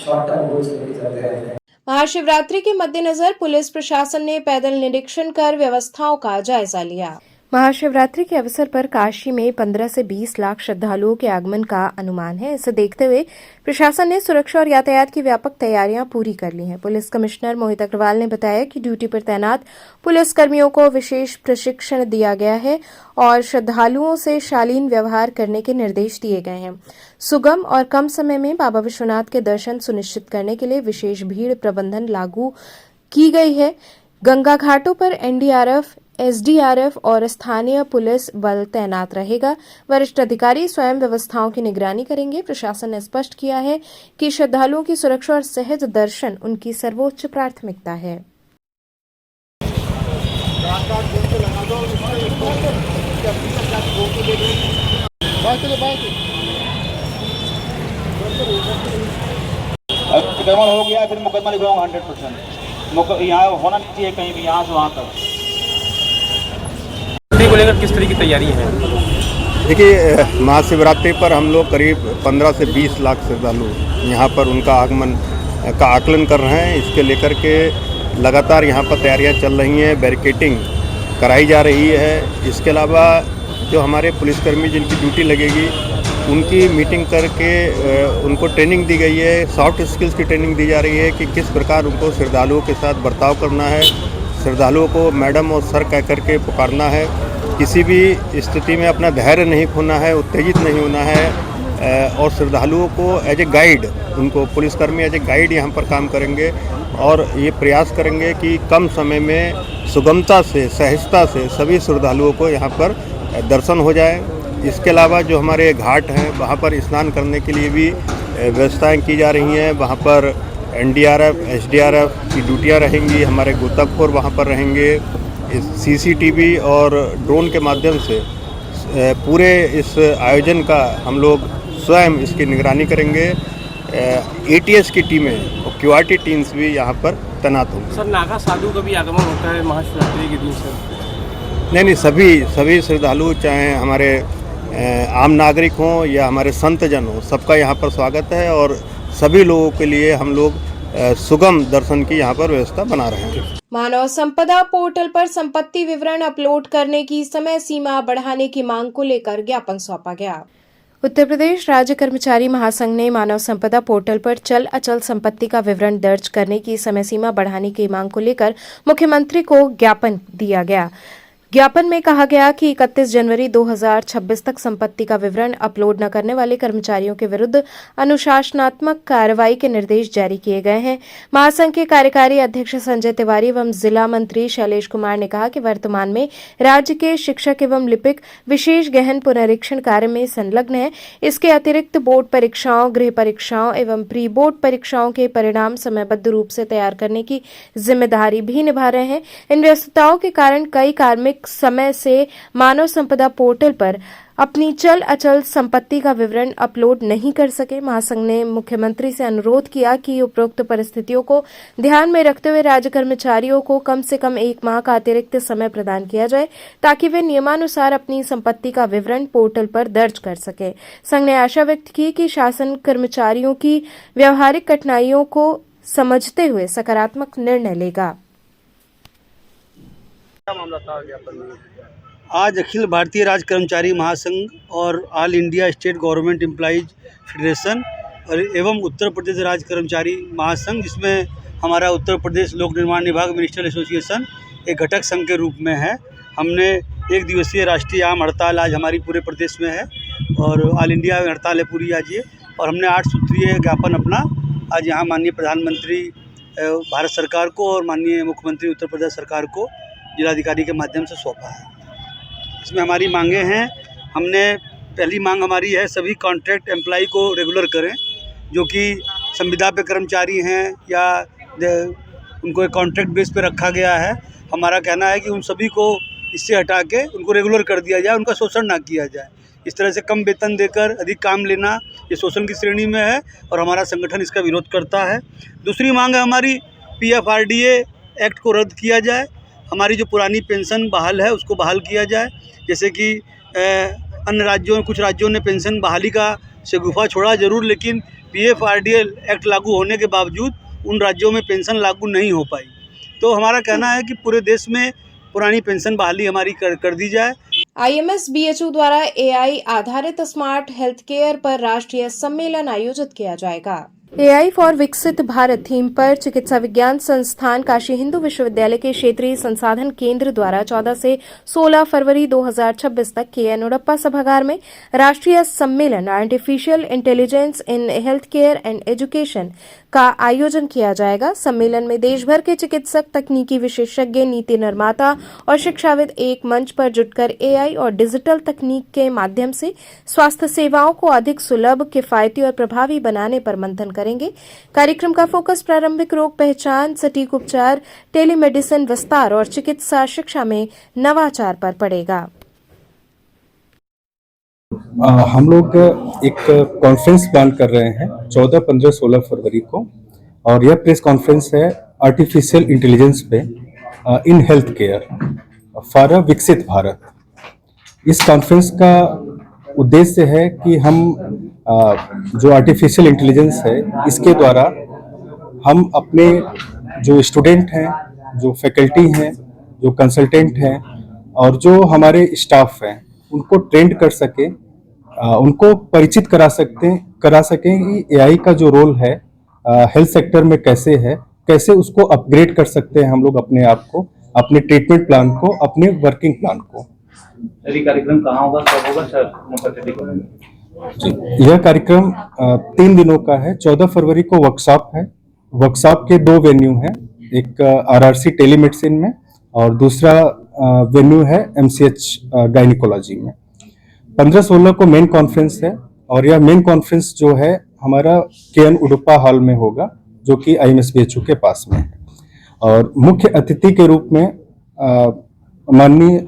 शॉर्ट टर्म गोल्स लेके चलते रहते हैं। महाशिवरात्रि के मद्देनजर पुलिस प्रशासन ने पैदल निरीक्षण कर व्यवस्थाओं का जायजा लिया। महाशिवरात्रि के अवसर पर काशी में 15 से 20 लाख श्रद्धालुओं के आगमन का अनुमान है। इसे देखते हुए प्रशासन ने सुरक्षा और यातायात की व्यापक तैयारियां पूरी कर ली हैं। पुलिस कमिश्नर मोहित अग्रवाल ने बताया कि ड्यूटी पर तैनात पुलिस कर्मियों को विशेष प्रशिक्षण दिया गया है और श्रद्धालुओं से शालीन व्यवहार करने के निर्देश दिए गए हैं। सुगम और कम समय में बाबा विश्वनाथ के दर्शन सुनिश्चित करने के लिए विशेष भीड़ प्रबंधन लागू की गई है। गंगा घाटों पर एनडीआरएफ, एसडीआरएफ और स्थानीय पुलिस बल तैनात रहेगा। वरिष्ठ अधिकारी स्वयं व्यवस्थाओं की निगरानी करेंगे। प्रशासन ने स्पष्ट किया है कि श्रद्धालुओं की सुरक्षा और सहज दर्शन उनकी सर्वोच्च प्राथमिकता है। अतिक्रमण हो गया फिर मुकदमा लिखवाऊंगा 100%। यहाँ होना नहीं चाहिए कहीं भी, यहाँ से वहाँ तक। को लेकर किस तरह की तैयारी है? देखिए, महाशिवरात्रि पर हम लोग करीब 15 से 20 लाख श्रद्धालु यहाँ पर उनका आगमन का आकलन कर रहे हैं। इसके लेकर के लगातार यहाँ पर तैयारियाँ चल रही हैं, बैरिकेडिंग कराई जा रही है। इसके अलावा जो हमारे पुलिसकर्मी जिनकी ड्यूटी लगेगी उनकी मीटिंग करके उनको ट्रेनिंग दी गई है, सॉफ्ट स्किल्स की ट्रेनिंग दी जा रही है कि किस प्रकार उनको श्रद्धालुओं के साथ बर्ताव करना है, श्रद्धालुओं को मैडम और सर कह करके पुकारना है, किसी भी स्थिति में अपना धैर्य नहीं खोना है, उत्तेजित नहीं होना है और श्रद्धालुओं को एज ए गाइड, उनको पुलिसकर्मी एज ए गाइड यहाँ पर काम करेंगे और ये प्रयास करेंगे कि कम समय में सुगमता से, सहजता से सभी श्रद्धालुओं को यहाँ पर दर्शन हो जाए। इसके अलावा जो हमारे घाट हैं वहाँ पर स्नान करने के लिए भी व्यवस्थाएं की जा रही हैं। वहाँ पर एनडीआरएफ, एसडीआरएफ की ड्यूटियां रहेंगी, हमारे गोताखोर वहां पर रहेंगे। इस सीसीटीवी और ड्रोन के माध्यम से पूरे इस आयोजन का हम लोग स्वयं इसकी निगरानी करेंगे। एटीएस की टीमें और क्यूआरटी टीम्स भी यहाँ पर तैनात होंगी। सर, नागा साधु का भी आगमन होता है महाशिवरात्रि के दिन से? नहीं, सभी श्रद्धालु, चाहे हमारे आम नागरिक हों या हमारे संत जन हों, सबका यहाँ पर स्वागत है और सभी लोगों के लिए हम लोग सुगम दर्शन की यहाँ पर व्यवस्था बना रहे हैं। मानव संपदा पोर्टल पर संपत्ति विवरण अपलोड करने की समय सीमा बढ़ाने की मांग को लेकर ज्ञापन सौंपा गया। उत्तर प्रदेश राज्य कर्मचारी महासंघ ने मानव संपदा पोर्टल पर चल अचल संपत्ति का विवरण दर्ज करने की समय सीमा बढ़ाने की मांग को लेकर मुख्यमंत्री को ज्ञापन दिया गया। ज्ञापन में कहा गया कि 31 जनवरी 2026 तक संपत्ति का विवरण अपलोड न करने वाले कर्मचारियों के विरुद्ध अनुशासनात्मक कार्रवाई के निर्देश जारी किए गए हैं। महासंघ के कार्यकारी अध्यक्ष संजय तिवारी एवं जिला मंत्री शैलेश कुमार ने कहा कि वर्तमान में राज्य के शिक्षक एवं लिपिक विशेष गहन पुनरीक्षण कार्य में संलग्न है। इसके अतिरिक्त बोर्ड परीक्षाओं, गृह परीक्षाओं एवं प्री बोर्ड परीक्षाओं के परिणाम समयबद्ध रूप से तैयार करने की जिम्मेदारी भी निभा रहे हैं। इन व्यस्तताओं के कारण कई कार्मिक समय से मानव संपदा पोर्टल पर अपनी चल अचल संपत्ति का विवरण अपलोड नहीं कर सके। महासंघ ने मुख्यमंत्री से अनुरोध किया कि उपरोक्त परिस्थितियों को ध्यान में रखते हुए राज्य कर्मचारियों को कम से कम 1 माह का अतिरिक्त समय प्रदान किया जाए ताकि वे नियमानुसार अपनी संपत्ति का विवरण पोर्टल पर दर्ज कर सके। संघ ने आशा व्यक्त की कि शासन कर्मचारियों की व्यावहारिक कठिनाइयों को समझते हुए सकारात्मक निर्णय लेगा। आज अखिल भारतीय राज्य कर्मचारी महासंघ और all India state government employees federation और एवं उत्तर प्रदेश राज्य कर्मचारी महासंघ, जिसमें हमारा उत्तर प्रदेश लोक निर्माण विभाग मिनिस्ट्रियल एसोसिएशन एक घटक संघ के रूप में है, हमने 1 दिवसीय राष्ट्रीय आम हड़ताल आज हमारी पूरे प्रदेश में है और ऑल इंडिया में हड़ताल है पूरी आज ये, और हमने 8 सूत्रीय ज्ञापन अपना आज यहाँ माननीय प्रधानमंत्री भारत सरकार को और माननीय मुख्यमंत्री उत्तर प्रदेश सरकार को जिलाधिकारी के माध्यम से सौंपा है। इसमें हमारी मांगे हैं। हमने पहली मांग हमारी है सभी कॉन्ट्रैक्ट एम्प्लॉई को रेगुलर करें, जो कि संविदा पे कर्मचारी हैं या उनको एक कॉन्ट्रैक्ट बेस पे रखा गया है। हमारा कहना है कि उन सभी को इससे हटा के उनको रेगुलर कर दिया जाए, उनका शोषण ना किया जाए। इस तरह से कम वेतन देकर अधिक काम लेना ये शोषण की श्रेणी में है और हमारा संगठन इसका विरोध करता है। दूसरी मांग है हमारी PFRDA एक्ट को रद्द किया जाए। हमारी जो पुरानी पेंशन बहाल है उसको बहाल किया जाए, जैसे कि अन्य राज्यों कुछ राज्यों ने पेंशन बहाली का शगुफा छोड़ा जरूर, लेकिन PFRDA एक्ट लागू होने के बावजूद उन राज्यों में पेंशन लागू नहीं हो पाई। तो हमारा कहना है कि पूरे देश में पुरानी पेंशन बहाली हमारी कर दी जाए। IMS BHU द्वारा AI आधारित स्मार्ट हेल्थ केयर पर राष्ट्रीय सम्मेलन आयोजित किया जाएगा। AI फॉर विकसित भारत थीम पर चिकित्सा विज्ञान संस्थान काशी हिंदू विश्वविद्यालय के क्षेत्रीय संसाधन केंद्र द्वारा 14 से 16 फरवरी 2026 तक KN उड़प्पा सभागार में राष्ट्रीय सम्मेलन artificial intelligence in health care and education का आयोजन किया जाएगा। सम्मेलन में देश भर के चिकित्सक, तकनीकी विशेषज्ञ, नीति निर्माता और शिक्षाविद एक मंच पर जुटकर AI और डिजिटल तकनीक के माध्यम से स्वास्थ्य सेवाओं को अधिक सुलभ, किफायती और प्रभावी बनाने पर मंथन करेंगे। कार्यक्रम का फोकस प्रारंभिक रोग पहचान, सटीक उपचार, टेलीमेडिसिन विस्तार और चिकित्सा शिक्षा में नवाचार पर पड़ेगा। हम लोग एक कॉन्फ्रेंस प्लान कर रहे हैं 14, 15, 16 फरवरी को, और यह प्रेस कॉन्फ्रेंस है आर्टिफिशियल इंटेलिजेंस पे in health care for a विकसित भारत। इस कॉन्फ्रेंस का उद्देश्य है कि हम जो आर्टिफिशियल इंटेलिजेंस है इसके द्वारा हम अपने जो स्टूडेंट हैं, जो फैकल्टी हैं, जो कंसल्टेंट हैं और जो हमारे स्टाफ हैं उनको ट्रेंड कर सके, उनको परिचित करा सकें कि AI का जो रोल है हेल्थ सेक्टर में कैसे है, कैसे उसको अपग्रेड कर सकते हैं हम लोग अपने आप को, अपने ट्रीटमेंट प्लान को, अपने वर्किंग प्लान को। यदि कार्यक्रम कहाँ होगा, कब होगा सर? जी, यह कार्यक्रम 3 दिनों का है। 14 फरवरी को वर्कशॉप है। वर्कशॉप के 2 वेन्यू हैं, एक RRC टेलीमेडिसिन में और दूसरा वेन्यू है MCH गायनिकोलॉजी में। 15-16 को मेन कॉन्फ्रेंस है और यह मेन कॉन्फ्रेंस जो है हमारा KN उड़प्पा हॉल में होगा जो कि IMSBHU के पास में है। और मुख्य अतिथि के रूप में माननीय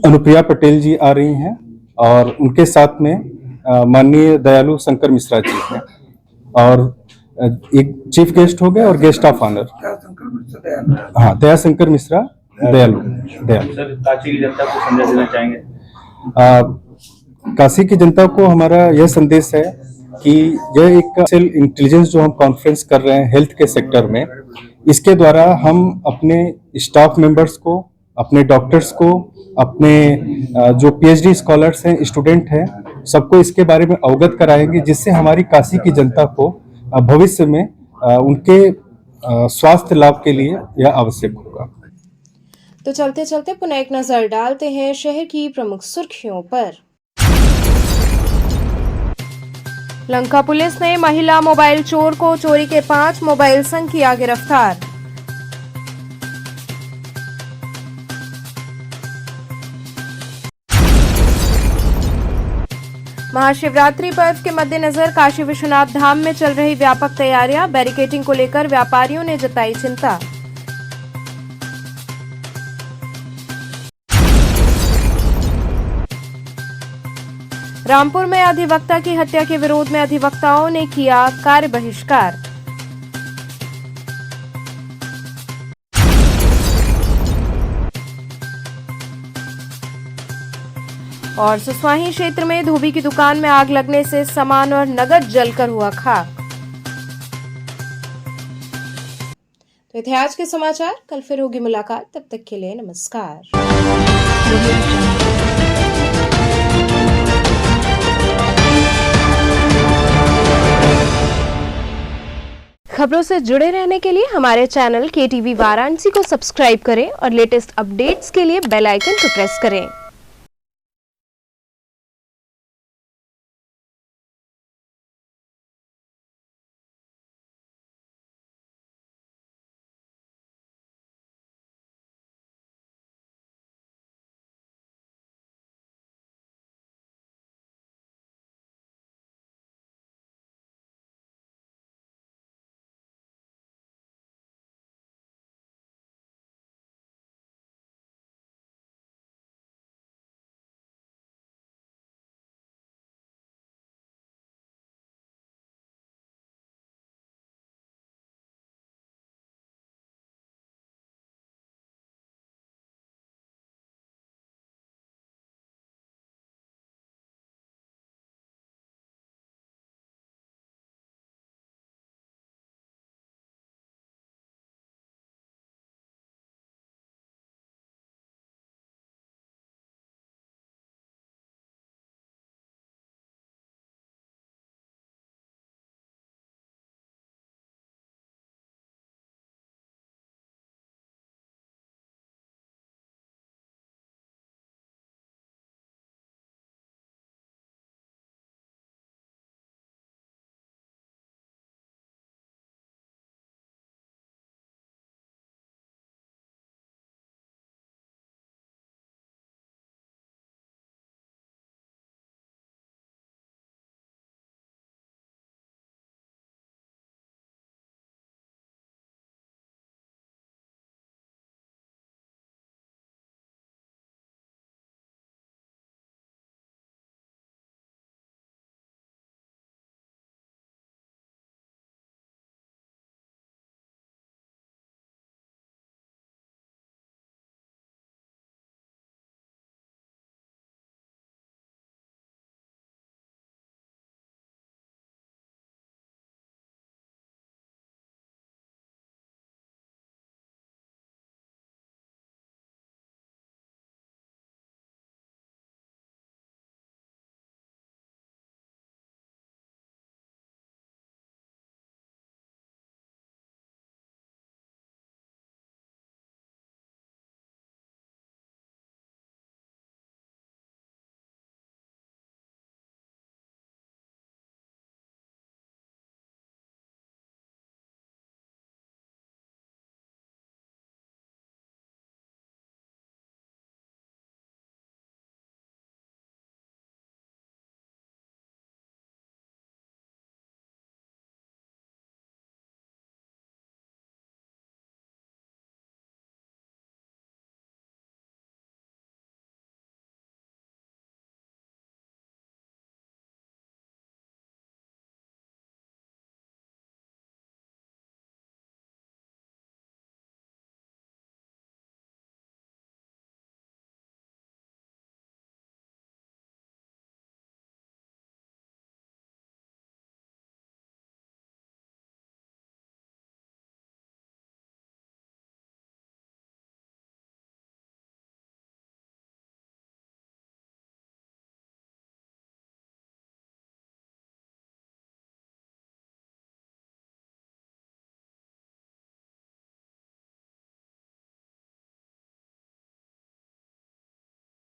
अनुप्रिया पटेल जी आ रही हैं और उनके साथ में माननीय दयालु शंकर मिश्रा जी हैं और एक चीफ गेस्ट हो गए और गेस्ट ऑफ ऑनर हाँ दयाशंकर मिश्रा दयालु सर काशी की जनता को संदेश देना चाहेंगे? काशी की जनता को हमारा यह संदेश है कि यह एक इंटेलिजेंस जो हम कॉन्फ्रेंस कर रहे हैं हेल्थ के सेक्टर में, इसके द्वारा हम अपने स्टाफ मेंबर्स को, अपने डॉक्टर्स को, अपने जो PhD स्कॉलर्स हैं, स्टूडेंट हैं, सबको इसके बारे में अवगत कराएंगे, जिससे हमारी काशी की जनता को भविष्य में उनके स्वास्थ्य लाभ के लिए यह आवश्यक होगा। तो चलते चलते पुनः एक नजर डालते हैं शहर की प्रमुख सुर्खियों पर। लंका पुलिस ने महिला मोबाइल चोर को चोरी के 5 मोबाइल संग किया गिरफ्तार। महाशिवरात्रि पर्व के मद्देनजर काशी विश्वनाथ धाम में चल रही व्यापक तैयारियां, बैरिकेडिंग को लेकर व्यापारियों ने जताई चिंता। रामपुर में अधिवक्ता की हत्या के विरोध में अधिवक्ताओं ने किया कार्य बहिष्कार। और सुसवाही क्षेत्र में धोबी की दुकान में आग लगने से सामान और नगद जलकर हुआ खाक। तो थे आज के समाचार, कल फिर होगी मुलाकात, तब तक के लिए नमस्कार। खबरों से जुड़े रहने के लिए हमारे चैनल KTV वाराणसी को सब्सक्राइब करें और लेटेस्ट अपडेट्स के लिए बेल आइकन को प्रेस करें।